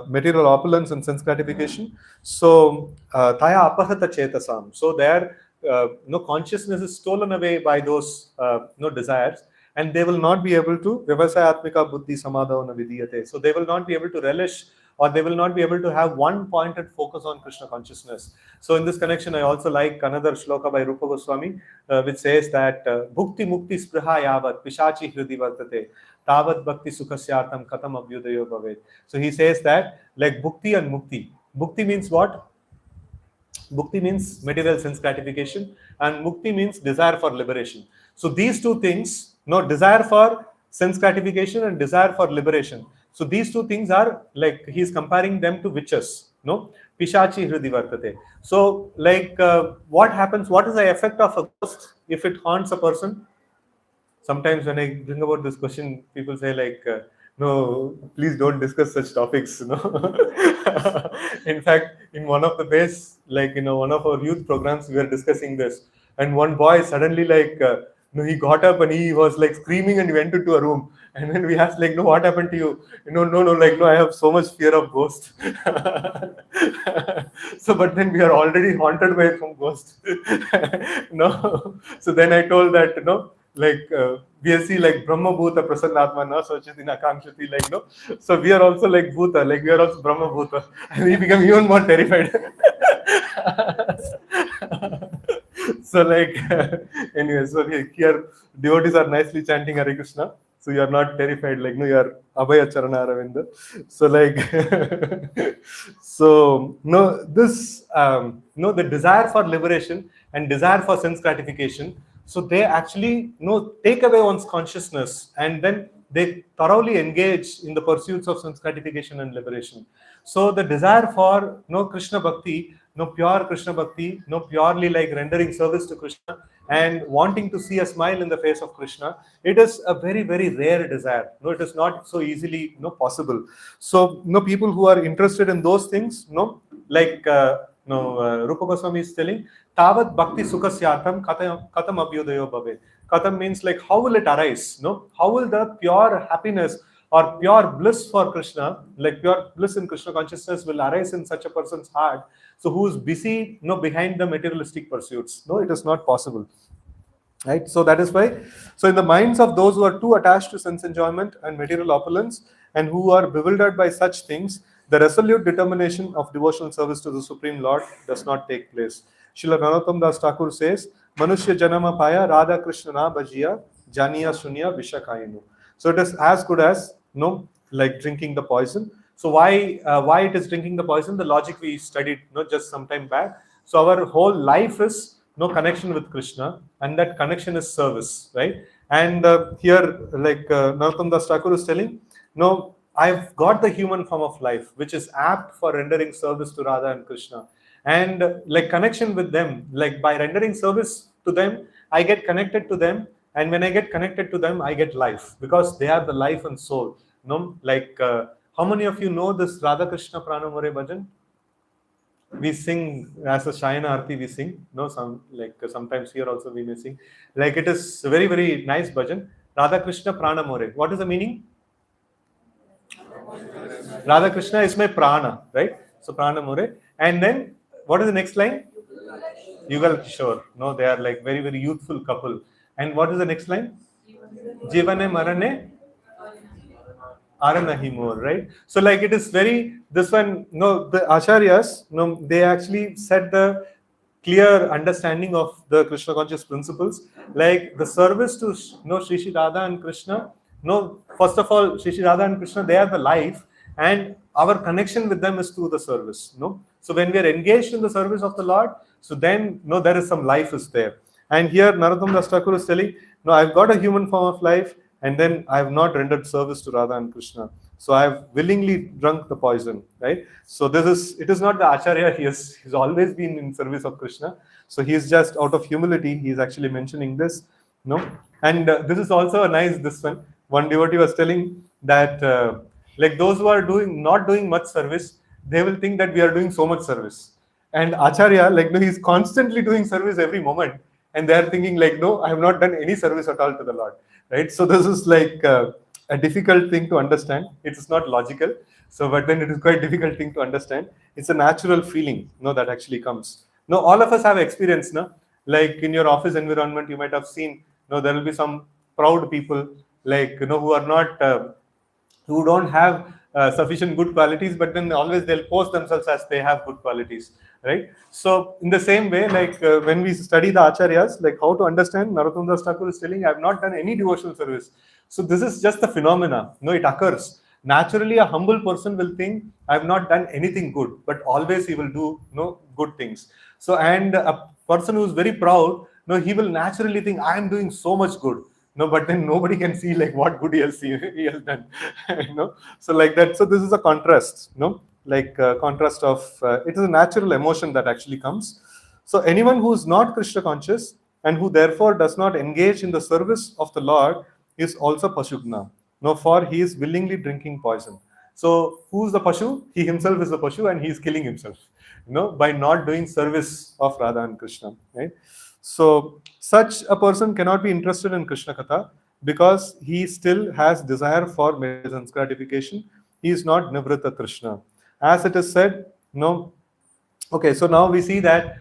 material opulence and sense gratification. So Taya Apahata Chetasam. So their consciousness is stolen away by those desires, and they will not be able to Vyavasayatmika Buddhi Samadhavana Vidiyate. So they will not be able to relish or they will not be able to have one pointed focus on Krishna consciousness. So in this connection, I also like another shloka by Rupa Goswami, which says that Bhukti Mukti Spriha Yavat Pishachi Hridi Vartate Tavat Bhakti Sukhasyartam Katam Abhyudayo Bhavet. So he says that like Bhukti and Mukti. Bhukti means what? Bhukti means material sense gratification and Mukti means desire for liberation. So these two things, desire for sense gratification and desire for liberation. So these two things are like he's comparing them to witches, Pishachi Hridi Vartate. So like what happens, what is the effect of a ghost if it haunts a person? Sometimes when I bring about this question, people say like, no, please don't discuss such topics. In fact, in one of the base, like one of our youth programs, we were discussing this, and one boy suddenly like he got up and he was like screaming and he went into a room. And then we asked like, no, what happened to you? Like, no, I have so much fear of ghosts. So, but then we are already haunted by some ghost. So then I told that, we see like Brahma Bhuta Prasannatma na Sochiti na Kankshati, like no. So we are also like Bhuta, like we are also Brahma Bhuta, and we become even more terrified. So like anyway, so here devotees are nicely chanting Hare Krishna. So you are not terrified, like no, you are Abhaya Charana Aravinda. So like so no, this no, the desire for liberation and desire for sense gratification, so they actually take away one's consciousness, and then they thoroughly engage in the pursuits of sense gratification and liberation. So the desire for Krishna bhakti, pure Krishna bhakti, purely like rendering service to Krishna and wanting to see a smile in the face of Krishna, it is a very, very rare desire. No, it is not so easily possible. So people who are interested in those things, like Rupa Goswami is telling, Tavat bhakti sukasyatam katam abhyudayo bhave. Katam means like how will it arise? How will the pure happiness or pure bliss for Krishna, like pure bliss in Krishna consciousness, will arise in such a person's heart? So who is busy, behind the materialistic pursuits? No, it is not possible. Right? So that is why. So in the minds of those who are too attached to sense enjoyment and material opulence, and who are bewildered by such things, the resolute determination of devotional service to the Supreme Lord does not take place. Srila Narottam Das Thakur says, Manushya Janama Paya Radha Krishna Na Bhajiya Janiya Sunya Vishakayinu. So it is as good as like drinking the poison. So why it is drinking the poison? The logic we studied just some time back. So our whole life is connection with Krishna, and that connection is service, right? And here, like Narottam Das Thakur is telling, I've got the human form of life, which is apt for rendering service to Radha and Krishna, and like connection with them, like by rendering service to them, I get connected to them, and when I get connected to them, I get life, because they are the life and soul. Like how many of you know this Radha Krishna Pranamore bhajan? We sing as a Shayana Arti, we sing. Sometimes here also we may sing. Like it is a very, very nice bhajan. Radha Krishna Pranamore. What is the meaning? Radha Krishna is my prana, right? So Pranamore. And then what is the next line? Yugal Kishore. No, they are like very, very youthful couple. And what is the next line? Jivane Marane Aranahimor, right? So like it is very, this one, the Acharyas, they actually set the clear understanding of the Krishna conscious principles, like the service to Shri Shri Radha and Krishna. First of all, Shri Shri Radha and Krishna, they are the life, and our connection with them is through the service. So when we are engaged in the service of the Lord, so then there is some life is there. And here Narottam Das Thakur is telling, I've got a human form of life, and then I have not rendered service to Radha and Krishna. So I have willingly drunk the poison, right? So it is not the Acharya, he's always been in service of Krishna. So he is just out of humility, he is actually mentioning this. And this is also a nice, this one devotee was telling that like those who are not doing much service, they will think that we are doing so much service. And Acharya, like he's constantly doing service every moment, and they are thinking like, I have not done any service at all to the Lord, right? So this is like a difficult thing to understand. It is not logical. So, but then it is quite difficult thing to understand. It's a natural feeling, that actually comes. All of us have experience, like in your office environment, you might have seen, there will be some proud people, like, who are not, who don't have sufficient good qualities, but then always they'll post themselves as they have good qualities, right? So in the same way, like when we study the Acharyas, like how to understand, Narottam Das Thakur is telling, I have not done any devotional service. So this is just a phenomena. It occurs. Naturally, a humble person will think, I have not done anything good, but always he will do good things. So, and a person who is very proud, he will naturally think, I am doing so much good. But then nobody can see like what good he has done. So like that. So this is a contrast, like contrast of it is a natural emotion that actually comes. So anyone who is not Krishna conscious and who therefore does not engage in the service of the Lord is also Pashugna. For he is willingly drinking poison. So who is the Pashu? He himself is the Pashu, and he is killing himself, by not doing service of Radha and Krishna, right? So such a person cannot be interested in Krishna Katha because he still has desire for sense gratification. He is not Nivritta Krishna. As it is said, okay, so now we see that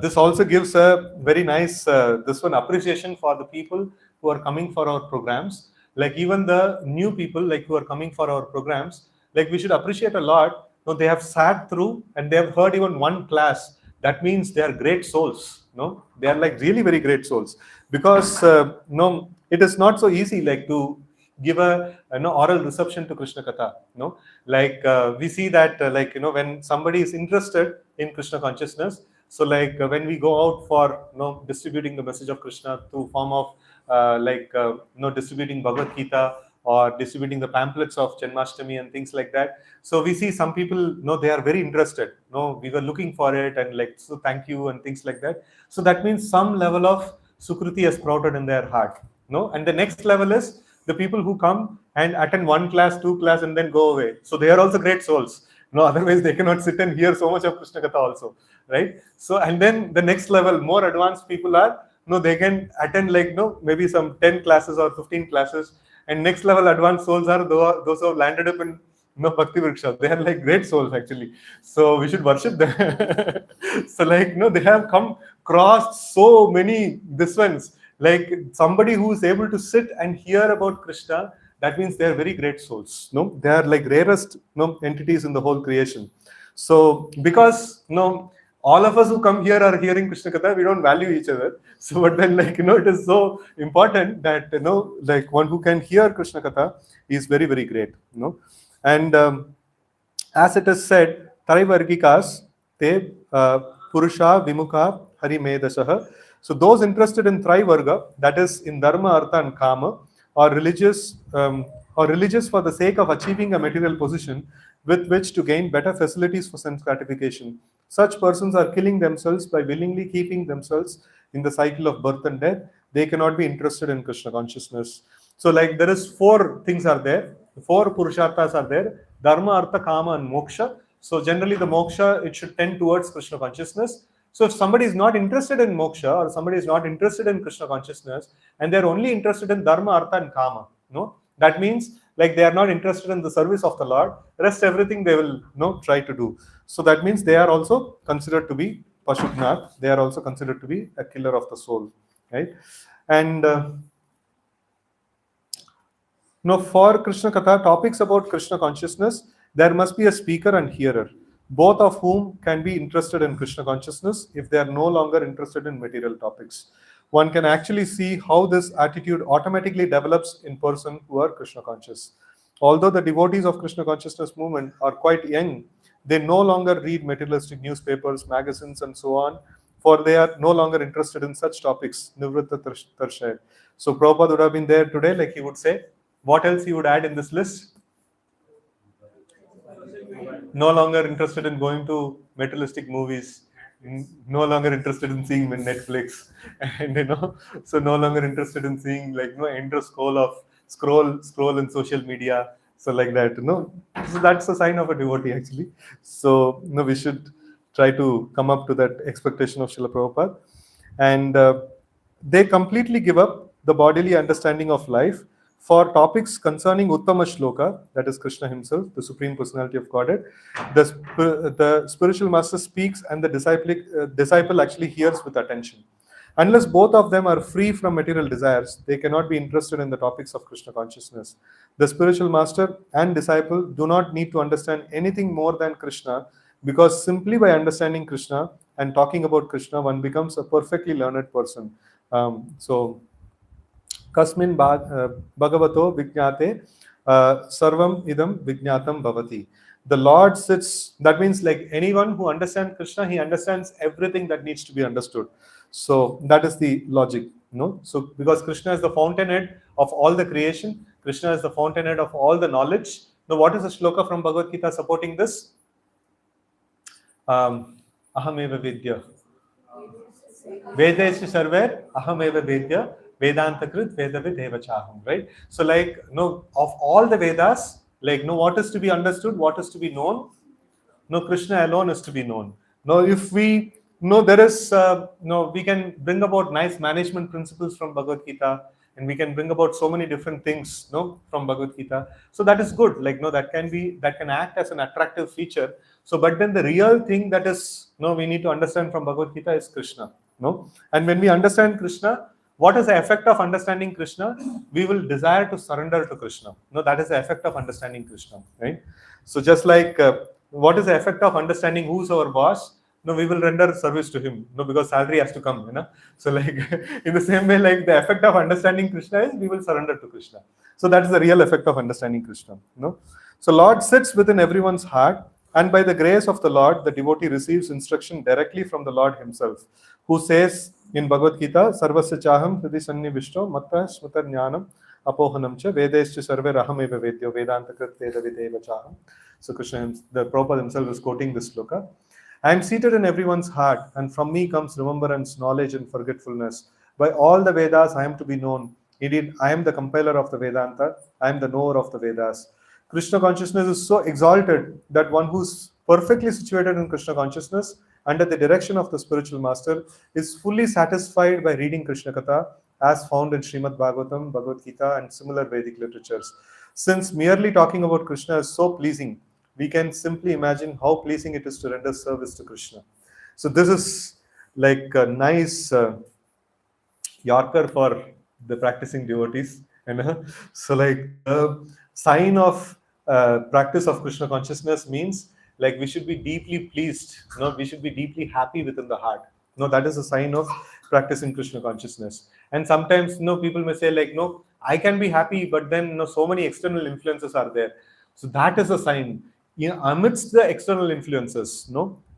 this also gives a very nice, this one appreciation for the people who are coming for our programs, like even the new people like who are coming for our programs, like we should appreciate a lot. No, they have sat through and they have heard even one class. That means they are great souls. No, they are like really very great souls, because no, it is not so easy like to give a oral reception to Krishna Katha. No, like we see that like when somebody is interested in Krishna consciousness, so like when we go out for distributing the message of Krishna through form of distributing Bhagavad Gita or distributing the pamphlets of Janmashtami and things like that. So we see some people, they are very interested. No, we were looking for it and like, so thank you and things like that. So that means some level of Sukruti has sprouted in their heart. No, and the next level is the people who come and attend one class, two class, and then go away. So they are also great souls. No, otherwise they cannot sit and hear so much of Krishna Katha also, right? So and then the next level, more advanced people are, they can attend like maybe some 10 classes or 15 classes, and next level advanced souls are those who have landed up in Bhakti Vriksha. They are like great souls actually. So we should worship them. So like they have come crossed so many this ones. Like somebody who is able to sit and hear about Krishna, that means they are very great souls. No, they are like rarest entities in the whole creation. So because all of us who come here are hearing Krishna Katha, we don't value each other. So but then like it is so important that like one who can hear Krishna Katha is very, very great. And as it is said, Tarivargikas te Purusha Vimukha Hari Medasah. So those interested in Trivarga, that is in Dharma, Artha and Kama, or religious for the sake of achieving a material position with which to gain better facilities for sense gratification. Such persons are killing themselves by willingly keeping themselves in the cycle of birth and death. They cannot be interested in Krishna consciousness. So like there is 4 things are there. 4 Purusharthas are there: Dharma, Artha, Kama and Moksha. So generally the Moksha, it should tend towards Krishna consciousness. So if somebody is not interested in Moksha, or somebody is not interested in Krishna consciousness, and they're only interested in Dharma, Artha and Kama, that means like they are not interested in the service of the Lord. Rest everything they will try to do. So that means they are also considered to be Pashupnath. They are also considered to be a killer of the soul, right? And for Krishna Katha, topics about Krishna consciousness, there must be a speaker and hearer, both of whom can be interested in Krishna consciousness if they are no longer interested in material topics. One can actually see how this attitude automatically develops in person who are Krishna conscious. Although the devotees of Krishna consciousness movement are quite young, they no longer read materialistic newspapers, magazines, and so on, for they are no longer interested in such topics. Nivritta Tarshay. So Prabhupada would have been there today, like he would say. What else he would add in this list? No longer interested in going to materialistic movies, no longer interested in seeing Netflix, and so no longer interested in seeing like endless scroll in social media. So like that, so that's a sign of a devotee actually. So we should try to come up to that expectation of Srila Prabhupada. And they completely give up the bodily understanding of life for topics concerning Uttama Shloka, that is Krishna himself, the Supreme Personality of Godhead. The spiritual master speaks and the disciple actually hears with attention. Unless both of them are free from material desires, they cannot be interested in the topics of Krishna consciousness. The spiritual master and disciple do not need to understand anything more than Krishna, because simply by understanding Krishna and talking about Krishna, one becomes a perfectly learned person. So Kasmin Bhagavato Vijnate Sarvam Idam Vijnatam Bhavati. The Lord sits, that means like anyone who understands Krishna, he understands everything that needs to be understood. So that is the logic. So because Krishna is the fountainhead of all the creation, Krishna is the fountainhead of all the knowledge. Now what is the shloka from Bhagavad Gita supporting this? Ahameva Vidya. Vedeshu Sarver Ahameva Vidya. Vedantakrit Vedavid Devachaham, right? So like of all the Vedas, like what is to be understood, what is to be known? Krishna alone is to be known. If we there is we can bring about nice management principles from Bhagavad Gita, and we can bring about so many different things from Bhagavad Gita. So that is good. Like that can act as an attractive feature. So but then the real thing that is we need to understand from Bhagavad Gita is Krishna. And when we understand Krishna, what is the effect of understanding Krishna? We will desire to surrender to Krishna. No, that is the effect of understanding Krishna, right? So just like what is the effect of understanding who's our boss? No, we will render service to him. No, because salary has to come, you know. So like in the same way, like the effect of understanding Krishna is we will surrender to Krishna. So that is the real effect of understanding Krishna. No. So Lord sits within everyone's heart, and by the grace of the Lord, the devotee receives instruction directly from the Lord Himself, who says in Bhagavad Gita, Sarvasya chaham hridi sannivishto matta smrta jnanam apohanam cha vedescha sarve rahameva vedyo vedanta krit veda videva chaham. So Krishna, the Prabhupada himself is quoting this sloka. I am seated in everyone's heart, and from me comes remembrance, knowledge, and forgetfulness. By all the Vedas, I am to be known. Indeed, I am the compiler of the Vedanta. I am the knower of the Vedas. Krishna consciousness is so exalted that one who's perfectly situated in Krishna consciousness under the direction of the spiritual master is fully satisfied by reading Krishna Katha as found in Srimad Bhagavatam, Bhagavad Gita, and similar Vedic literatures. Since merely talking about Krishna is so pleasing, we can simply imagine how pleasing it is to render service to Krishna. So this is like a nice Yorker for the practicing devotees. And so like the sign of practice of Krishna consciousness means like we should be deeply pleased. We should be deeply happy within the heart. That is a sign of practicing Krishna consciousness. And sometimes people may say like, no, I can be happy, but then so many external influences are there. So that is a sign. Amidst the external influences,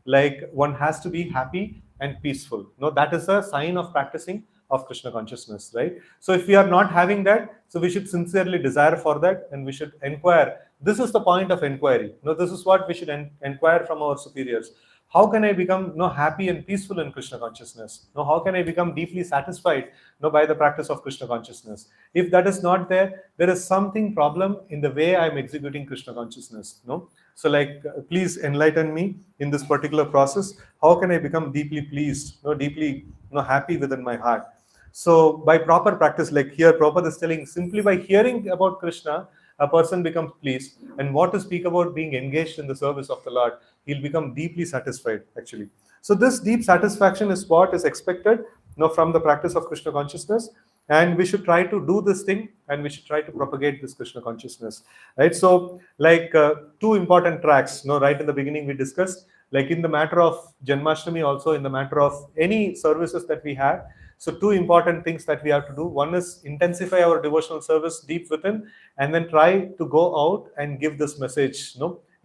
like one has to be happy and peaceful. That is a sign of practicing of Krishna consciousness, right? So if we are not having that, so we should sincerely desire for that, and we should inquire. This is the point of inquiry. This is what we should inquire from our superiors. How can I become happy and peaceful in Krishna consciousness? How can I become deeply satisfied by the practice of Krishna consciousness? If that is not there, there is something problem in the way I am executing Krishna consciousness. So like, please enlighten me in this particular process. How can I become deeply pleased, deeply happy within my heart? So by proper practice, like here Prabhupada is telling, simply by hearing about Krishna, a person becomes pleased. And what to speak about being engaged in the service of the Lord, he'll become deeply satisfied actually. So this deep satisfaction is what is expected from the practice of Krishna consciousness. And we should try to do this thing, and we should try to propagate this Krishna consciousness, right? So like two important tracks, right in the beginning we discussed, like in the matter of Janmashtami, also in the matter of any services that we have. So two important things that we have to do. One is intensify our devotional service deep within, and then try to go out and give this message,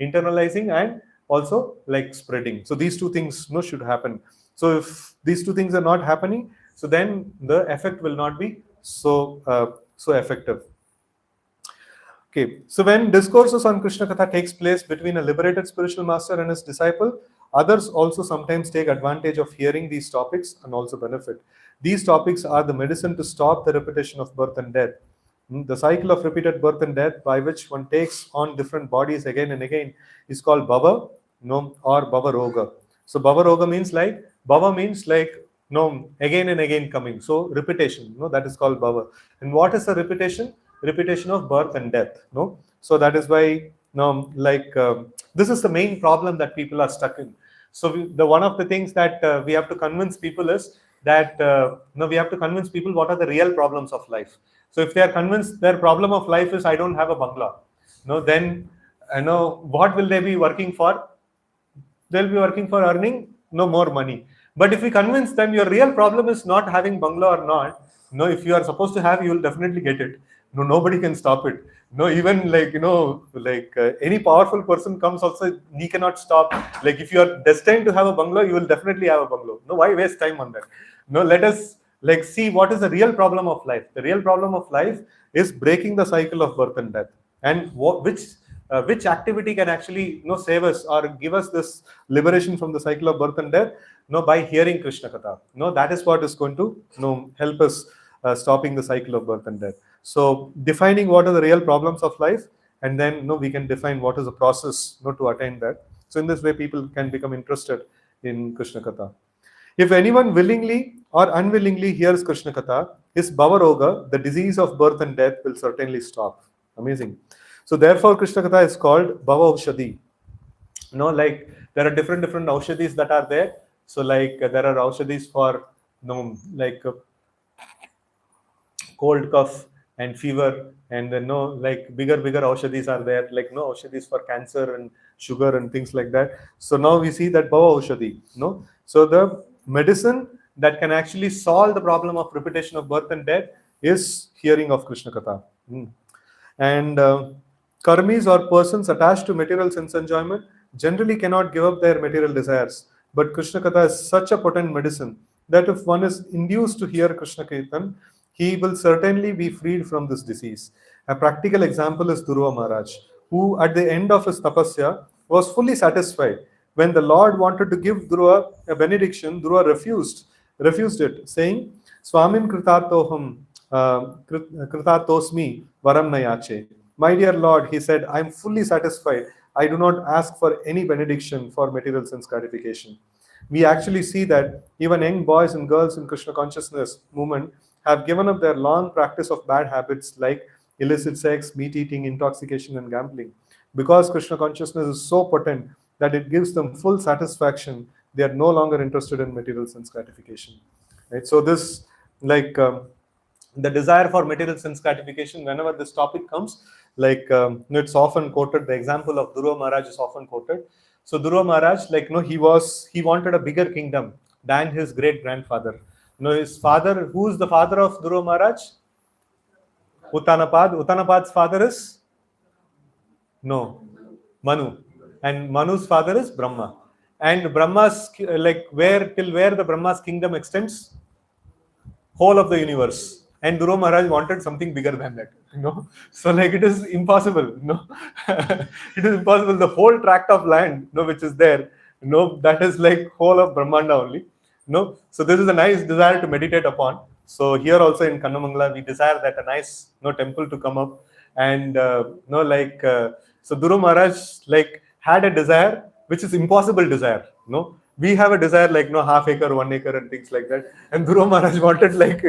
internalizing and also like spreading. So these two things should happen. So if these two things are not happening, so then the effect will not be so effective. Okay, so when discourses on Krishna Katha takes place between a liberated spiritual master and his disciple, others also sometimes take advantage of hearing these topics and also benefit. These topics are the medicine to stop the repetition of birth and death. The cycle of repeated birth and death, by which one takes on different bodies again and again, is called Bhava, or Bhava Roga. So Bhava Roga means like, Bhava means like, again and again coming. So repetition, that is called Bhava. And what is a repetition? Repetition of birth and death. So that is why this is the main problem that people are stuck in. So the one of the things that we have to convince people is that we have to convince people what are the real problems of life. So if they are convinced their problem of life is I don't have a bungalow, then what will they be working for? They'll be working for earning more money. But if we convince them your real problem is not having bungalow or not, if you are supposed to have, you will definitely get it. Nobody can stop it. Even like any powerful person comes also, he cannot stop. Like if you are destined to have a bungalow, you will definitely have a bungalow. Why waste time on that? Let us like see what is the real problem of life. The real problem of life is breaking the cycle of birth and death, and which activity can actually save us or give us this liberation from the cycle of birth and death, by hearing Krishna Katha. That is what is going to help us stopping the cycle of birth and death. So defining what are the real problems of life, and then we can define what is the process to attain that. So in this way people can become interested in Krishna Katha. If anyone willingly or unwillingly hears Krishna Katha, his Bhava Roga, the disease of birth and death, will certainly stop. Amazing. So therefore Krishna Katha is called Bhava Aushadhi. Like there are different Aushadhis that are there. So like there are Aushadhis for like cold, cough, and fever, and then no, like bigger aushadis are there, like no aushadis for cancer and sugar and things like that. So now we see that bhava aushadi, no. So the medicine that can actually solve the problem of repetition of birth and death is hearing of Krishna Katha. And karmis or persons attached to material sense enjoyment generally cannot give up their material desires. But Krishna Katha is such a potent medicine that if one is induced to hear Krishna Kirtan, he will certainly be freed from this disease. A practical example is Dhruva Maharaj, who at the end of his tapasya was fully satisfied. When the Lord wanted to give Dhruva a benediction, Dhruva refused it, saying, Swamin Kritartoham Kritartosmi Varam Nayache. My dear Lord, he said, I am fully satisfied. I do not ask for any benediction for material sense gratification. We actually see that even young boys and girls in Krishna consciousness movement have given up their long practice of bad habits like illicit sex, meat eating, intoxication, and gambling. Because Krishna consciousness is so potent that it gives them full satisfaction, they are no longer interested in material sense gratification. Right? So this, like, the desire for material sense gratification, whenever this topic comes, like it's often quoted. The example of Dhruva Maharaj is often quoted. So Dhruva Maharaj, like he wanted a bigger kingdom than his great grandfather. His father, who is the father of Dhruva Maharaj? Uttanapad. Uttanapad's father is Manu, and Manu's father is Brahma. And Brahma's, like, where the Brahma's kingdom extends? Whole of the universe. And Dhruva Maharaj wanted something bigger than that, So like it is impossible, it is impossible. The whole tract of land, which is there, that is like whole of Brahmanda only, So this is a nice desire to meditate upon. So here also in Kannamangala, we desire that a nice, temple to come up, and so Dhruva Maharaj like had a desire which is impossible desire, We have a desire like half acre, 1 acre, and things like that. And Dhruva Maharaj wanted like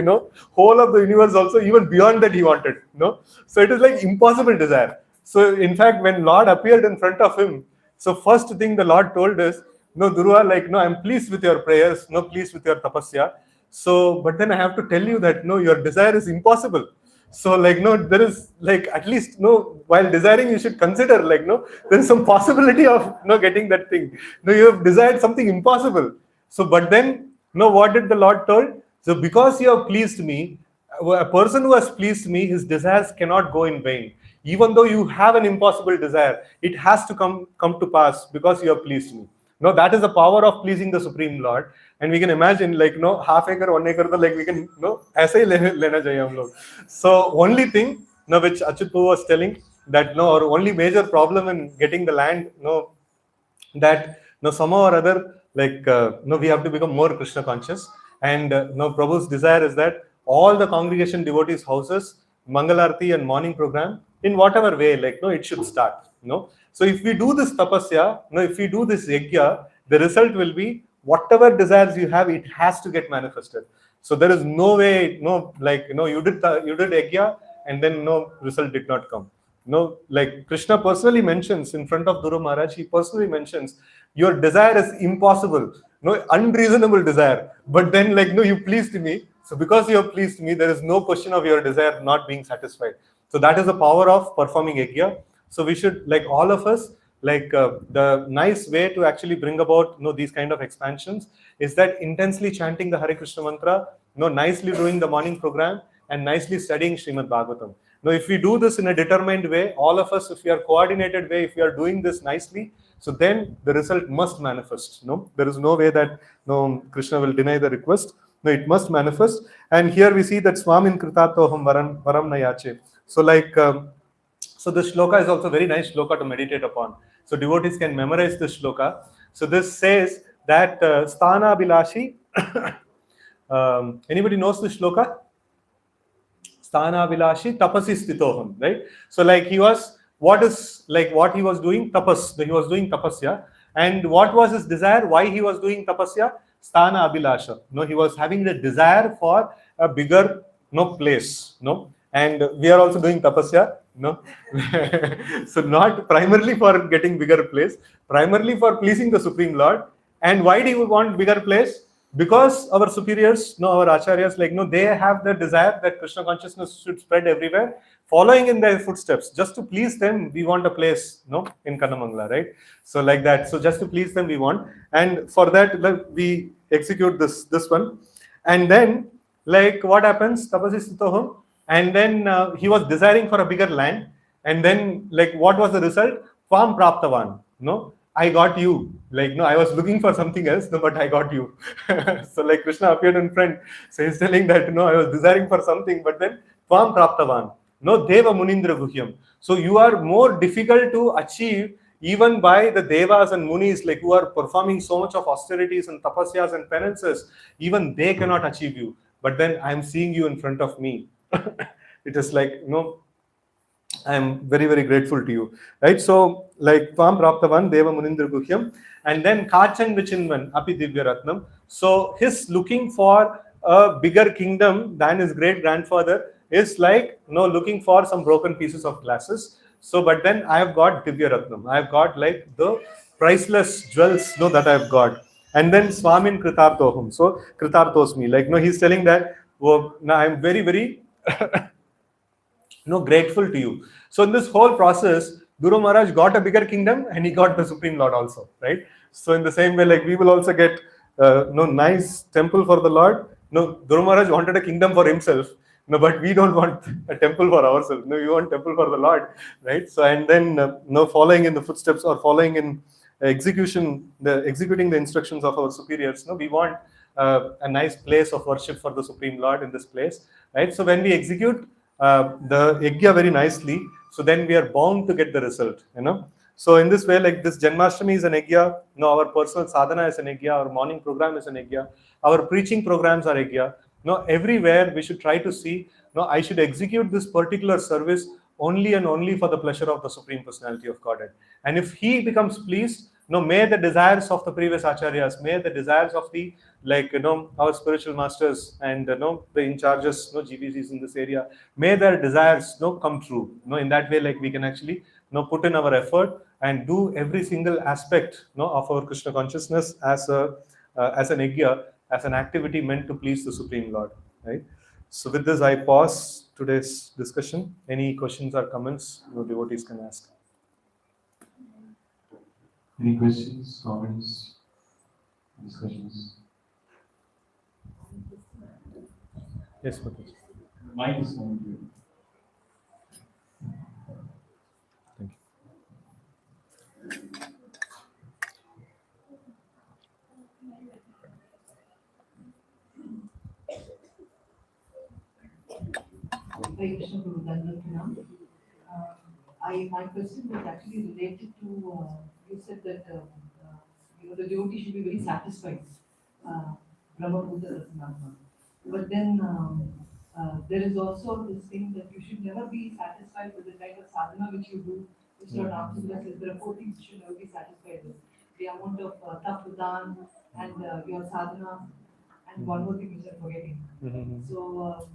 whole of the universe also, even beyond that he wanted. So it is like impossible desire. So in fact, when Lord appeared in front of him, so first thing the Lord told is, Dhruva, like I'm pleased with your prayers, pleased with your tapasya. So, but then I have to tell you that your desire is impossible. So like there is like at least while desiring you should consider like there is some possibility of getting that thing. You have desired something impossible. So but then what did the Lord told? So because you have pleased me, a person who has pleased me, his desires cannot go in vain. Even though you have an impossible desire, it has to come to pass because you have pleased me. That is the power of pleasing the Supreme Lord. And we can imagine like half acre, 1 acre, like we can aise hi lena chahiye hum log. So only thing which Achyut was telling that or only major problem in getting the land that somehow or other like we have to become more Krishna conscious. And Prabhu's desire is that all the congregation devotees houses, Mangalarti and morning program, in whatever way, like it should start. So if we do this tapasya, if we do this yajna, the result will be whatever desires you have, it has to get manifested. So there is no way, you did yajna and then no result did not come. Like Krishna personally mentions in front of Dhruva Maharaj, he personally mentions your desire is impossible, unreasonable desire. But then like you pleased me. So because you have pleased me, there is no question of your desire not being satisfied. So that is the power of performing yajna. So we should, like all of us, like the nice way to actually bring about these kind of expansions is that intensely chanting the Hare Krishna mantra, nicely doing the morning program, and nicely studying Srimad Bhagavatam. Now, if we do this in a determined way, all of us, if we are coordinated way, if we are doing this nicely, so then the result must manifest. There is no way that Krishna will deny the request. No, it must manifest. And here we see that Swamin Kritartoham Varam Nayache. So like, so this shloka is also very nice shloka to meditate upon. So devotees can memorize this shloka. So this says that Sthana Bilashi, anybody knows this shloka? Sthana Bilashi Tapasi Stitoham, right? So like he was, what he was doing? Tapas. He was doing tapasya. And what was his desire? Why he was doing tapasya? Sthana Abhilasha. He was having the desire for a bigger place. And we are also doing tapasya. So not primarily for getting bigger place, primarily for pleasing the Supreme Lord. And why do you want bigger place? because our superiors, no, our acharyas, like, no, they have the desire that Krishna consciousness should spread everywhere, following in their footsteps. Just to please them, we want a place, no, in Kannamangala, right? So like that. So just to please them, we want, and for that, we execute this one, and then like what happens? Tapasi Sitoham, and then he was desiring for a bigger land, and then like what was the result? Tvam praptavan, no, I got you. Like, no, I was looking for something else, no, but I got you. So like Krishna appeared in front. So he's telling that, no, I was desiring for something, but then Tvam Praptavan. No, Deva Munindra Guhyam. So you are more difficult to achieve even by the Devas and Munis, like who are performing so much of austerities and tapasyas and penances, even they cannot achieve you. But then I'm seeing you in front of me. It is like, I'm very, very grateful to you. Right? So, like Tvam Praptavan, Deva Munindra Guhyam, and then Kachan Vichinvan, Api Divya Ratnam. So, his looking for a bigger kingdom than his great grandfather is like, looking for some broken pieces of glasses. So, but then I have got Divya Ratnam. I have got like the priceless jewels, that I have got. And then Swamin Kritartoham. So, Kritartosmi. Like, he's telling that, oh, now I'm very, very grateful to you. So in this whole process, Guru Maharaj got a bigger kingdom and he got the Supreme Lord also, right? So in the same way, like we will also get nice temple for the Lord. No, Guru Maharaj wanted a kingdom for himself. No, but we don't want a temple for ourselves. No, we want temple for the Lord, right? So and then following in the footsteps or following in executing the instructions of our superiors. No, we want a nice place of worship for the Supreme Lord in this place, right? So when we execute the yajna very nicely, so then we are bound to get the result, So in this way, like this Janmashtami is an yajna, our personal sadhana is an yajna, our morning program is an yajna, our preaching programs are yajna. Everywhere we should try to see, I should execute this particular service only and only for the pleasure of the Supreme Personality of Godhead. And if he becomes pleased, may the desires of the previous acharyas, may the desires of the our spiritual masters and the in charges, GBCs in this area, may their desires come true. In that way, like we can actually put in our effort and do every single aspect of our Krishna consciousness as an yajna, as an activity meant to please the Supreme Lord. Right. So with this, I pause today's discussion. Any questions or comments devotees can ask. Any questions, comments, discussions? Yes, Prabhu. Mine is coming to you. Thank you. Hare Krishna Guru Dandakinam. My question was actually related to, you said that the devotee should be very satisfied, Brahma Bhuta Rasanatma. But then there is also this thing that you should never be satisfied with the kind of sadhana which you do. Which Lord Ramchandra says there are 4 things you should never be satisfied with. The amount of tapudan and your sadhana and one more thing which I'm forgetting. So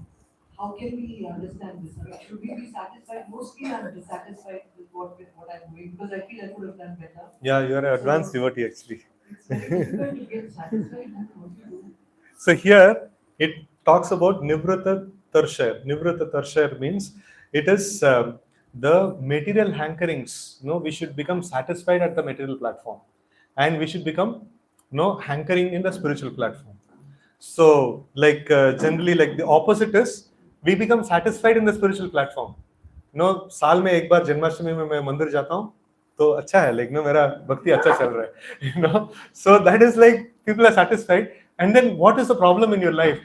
how can we understand this? I mean, should we be satisfied? Mostly I'm dissatisfied with what I'm doing because I feel I could have done better. Yeah, you are an advanced devotee actually. It's very difficult to get satisfied with what you do. So here it talks about Nivrata Tarshar. Nivrata Tarshar means it is the material hankerings. We should become satisfied at the material platform, and we should become hankering in the spiritual platform. So like generally, like the opposite is we become satisfied in the spiritual platform. साल में एक बार जन्माष्टमी में मैं मंदिर जाता हूँ तो अच्छा है, like मेरा भक्ति अच्छा चल रहा है, so that is like people are satisfied. And then what is the problem in your life?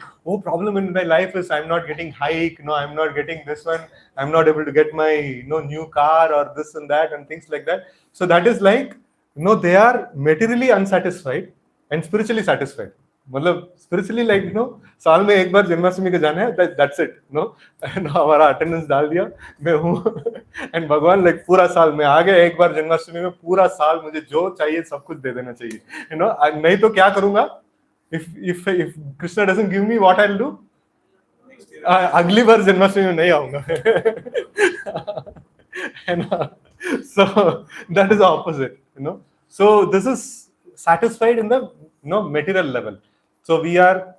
Problem in my life is I'm not getting hike, I'm not getting this one, I'm not able to get my new car or this and that and things like that. So that is like they are materially unsatisfied and spiritually satisfied. मतलब spiritually like साल में एक बार जन्माष्टमी को जाना है, that's it, हमारा attendance डाल दिया, मैं हूँ, and भगवान like पूरा साल में आ गया, एक बार जन्माष्टमी में पूरा साल मुझे जो चाहिए सब कुछ दे देना चाहिए, नहीं तो क्या करूँगा? If Krishna doesn't give me, what I'll do? अगली बार जन्माष्टमी में नहीं आऊँगा. So that is the opposite, So this is satisfied in the material level. So we are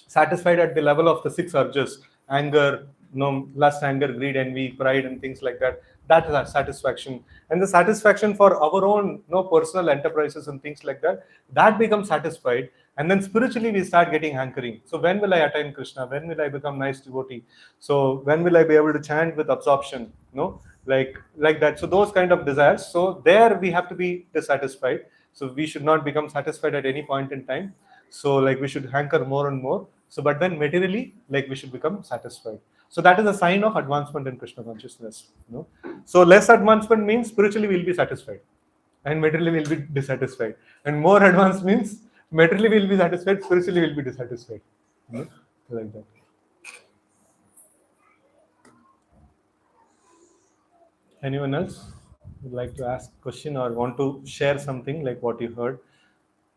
satisfied at the level of the six urges: anger, lust, anger, greed, envy, pride, and things like that. That is our satisfaction. And the satisfaction for our own personal enterprises and things like that, that becomes satisfied. And then spiritually we start getting hankering. So when will I attain Krishna? When will I become nice devotee? So when will I be able to chant with absorption? Like that. So those kind of desires. So there we have to be dissatisfied. So we should not become satisfied at any point in time. So like we should hanker more and more. So but then materially, like we should become satisfied. So that is a sign of advancement in Krishna consciousness. So less advancement means spiritually we'll be satisfied, and materially we'll be dissatisfied. And more advanced means materially we'll be satisfied, spiritually we'll be dissatisfied. Like that. Anyone else would like to ask a question or want to share something like what you heard,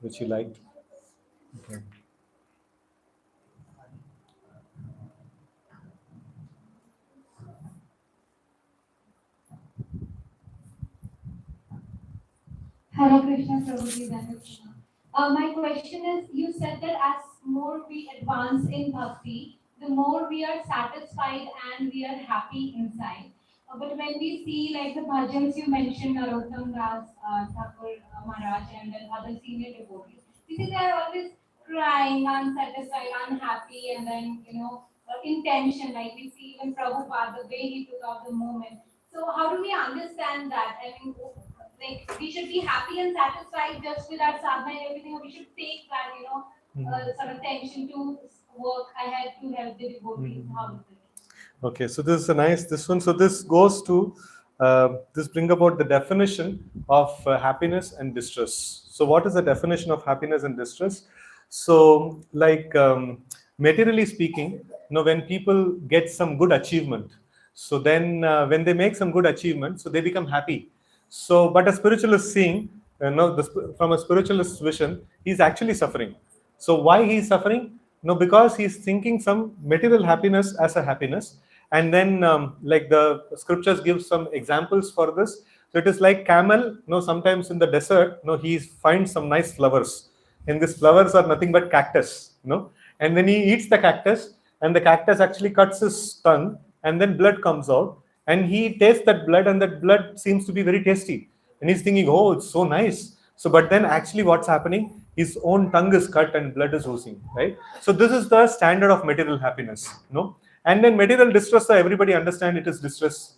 which you liked? Okay. Hare Krishna, Prabhu. My question is, you said that as more we advance in bhakti, the more we are satisfied and we are happy inside. But when we see like the bhajans you mentioned, Narottam Das, Thakur Maharaj, and then other senior devotees, we see they are always crying, unsatisfied, unhappy, and then intention. Like we see even Prabhupada, the way he took out the moment. So how do we understand that? I mean, like we should be happy and satisfied just with our sadhana and everything, or we should take that, sort of tension to work ahead to help the devotees. How is it? Okay, so this is a nice this one. So this goes to this bring about the definition of happiness and distress. So what is the definition of happiness and distress? So like materially speaking, when people get some good achievement, so then when they make some good achievement, so they become happy. So but a spiritualist seeing, from a spiritualist vision, he's actually suffering. So why he's suffering? No, because he's thinking some material happiness as a happiness, and then like the scriptures give some examples for this. So it is like camel. Sometimes in the desert, he finds some nice flowers, and these flowers are nothing but cactus. And then he eats the cactus, and the cactus actually cuts his tongue, and then blood comes out, and he tastes that blood, and that blood seems to be very tasty, and he's thinking, oh, it's so nice. So but then actually what's happening, his own tongue is cut and blood is oozing, right? So this is the standard of material happiness. And then material distress, so everybody understand it is distress.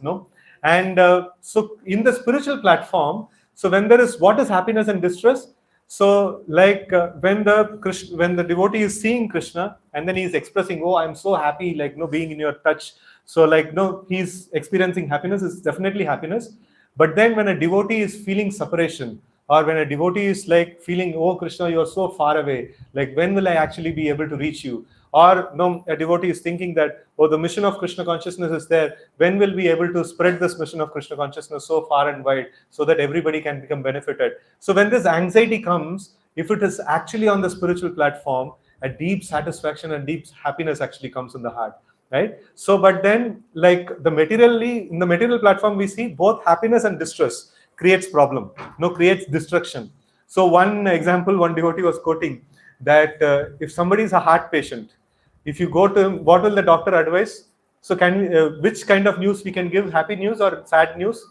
And so in the spiritual platform, so when there is what is happiness and distress, so like when the devotee is seeing Krishna, and then he is expressing, oh, I'm so happy, like being in your touch. So like he's experiencing happiness, is definitely happiness. But then when a devotee is feeling separation, or when a devotee is like feeling, oh Krishna, you're so far away, like when will I actually be able to reach you? Or a devotee is thinking that, oh, the mission of Krishna consciousness is there, when will we be able to spread this mission of Krishna consciousness so far and wide, so that everybody can become benefited? So when this anxiety comes, if it is actually on the spiritual platform, a deep satisfaction and deep happiness actually comes in the heart, right? So but then like in the material platform, we see both happiness and distress creates problem, creates destruction. So one example, one devotee was quoting that if somebody is a heart patient, if you go to him, what will the doctor advise? So which kind of news we can give, happy news or sad news?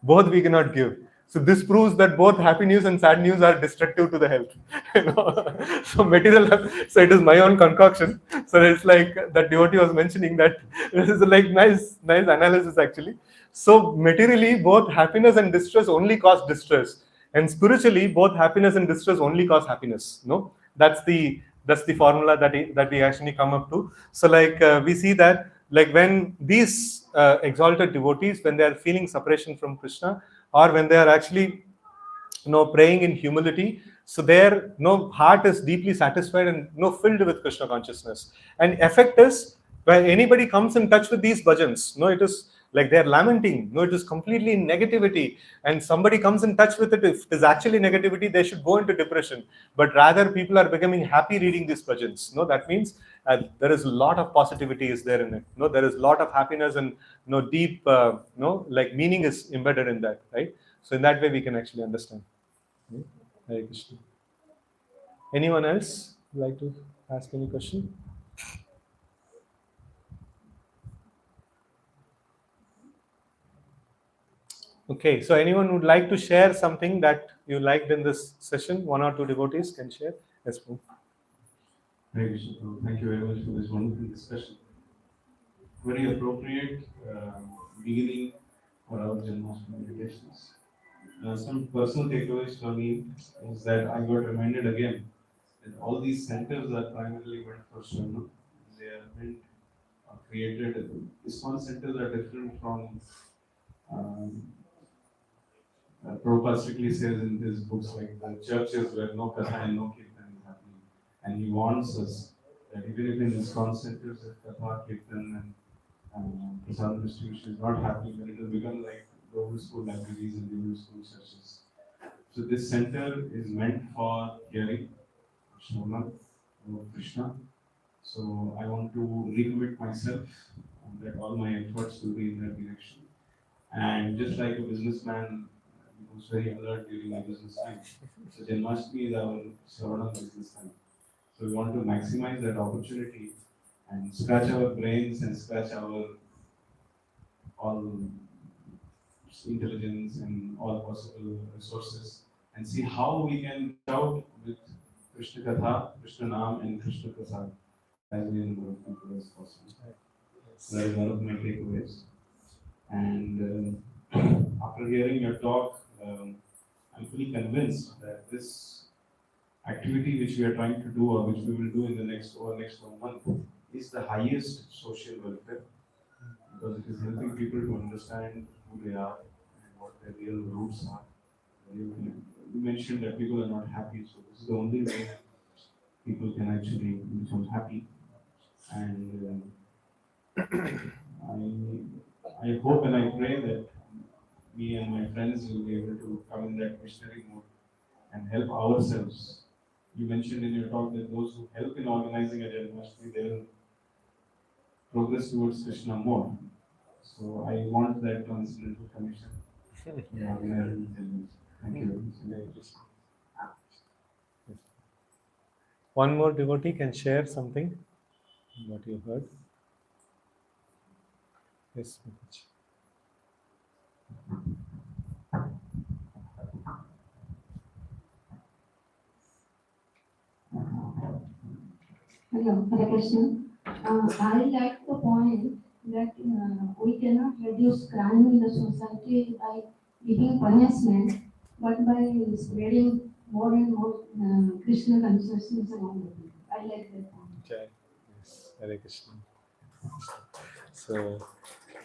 Both we cannot give. So this proves that both happy news and sad news are destructive to the health. So material, so it is my own concoction. So it's like that devotee was mentioning that this is like nice analysis actually. So materially, both happiness and distress only cause distress, and spiritually, both happiness and distress only cause happiness. That's the formula that we actually come up to. So like we see that like when these exalted devotees, when they are feeling separation from Krishna, or when they are actually praying in humility, so their heart is deeply satisfied and filled with Krishna consciousness. And effect is when anybody comes in touch with these bhajans, it is like they're lamenting, it is completely in negativity, and somebody comes in touch with it, if it is actually negativity, they should go into depression. But rather people are becoming happy reading these bhajans. That means there is a lot of positivity is there in it. There is a lot of happiness, and deep like meaning is embedded in that, right? So in that way we can actually understand. Hare Krishna. Anyone else like to ask any question? Okay, so anyone would like to share something that you liked in this session? One or two devotees can share. Yes, Prabhu. Hare Krishna, Prabhu. Thank you very much for this wonderful discussion. Very appropriate beginning for our Janmashtami meditations. Some personal takeaways for me is that I got reminded again that all these centers are primarily meant for Swarna. They are meant or created. ISKCON centers are different from um, Prabhupada strictly says in his books like the churches where no katha and no kirtan is happening. And he warns us that even if in ISKCON centers if katha, kirtan and prasad distribution is not happening, then it will become like the old school libraries and the old school churches. So this center is meant for hearing Shravan of Krishna. So I want to recommit myself that all my efforts will be in that direction. And just like a businessman becomes very alert during the business time, so Janmashtami is our Shravana business time. So we want to maximize that opportunity and scratch our brains and scratch our all intelligence and all possible resources and see how we can reach out with Krishna Katha, Krishna Nam, and Krishna Prasad as many number of people as possible. So that is one of my takeaways. And after hearing your talk, I'm fully convinced that this activity which we are trying to do or which we will do in the next 1 month is the highest social welfare because it is helping people to understand who they are and what their real roots are. You mentioned that people are not happy, so this is the only way people can actually become happy. And I hope and I pray that me and my friends will be able to come in that missionary mode and help ourselves. You mentioned in your talk that those who help in organizing a Janmashtami, they will progress towards Krishna more. So I want that transcendental commission to organize Janmashtami. Thank you very much. One more devotee can share something what you heard. Yes, Maharaj. Hello, Hare Krishna. I like the point that we cannot reduce crime in the society by giving punishment, but by spreading more and more Krishna consciousness among the people. I like that point. Jai. Yes, Hare Krishna. So,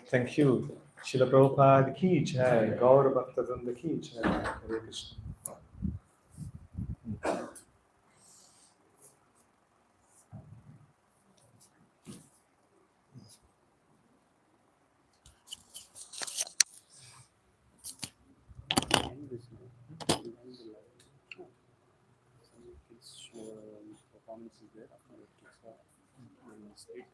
thank you. Srila Prabhupada ki jai, Gaur Bhakta Vrinda ki jai. Hare Krishna. Performance is there after the kids are state.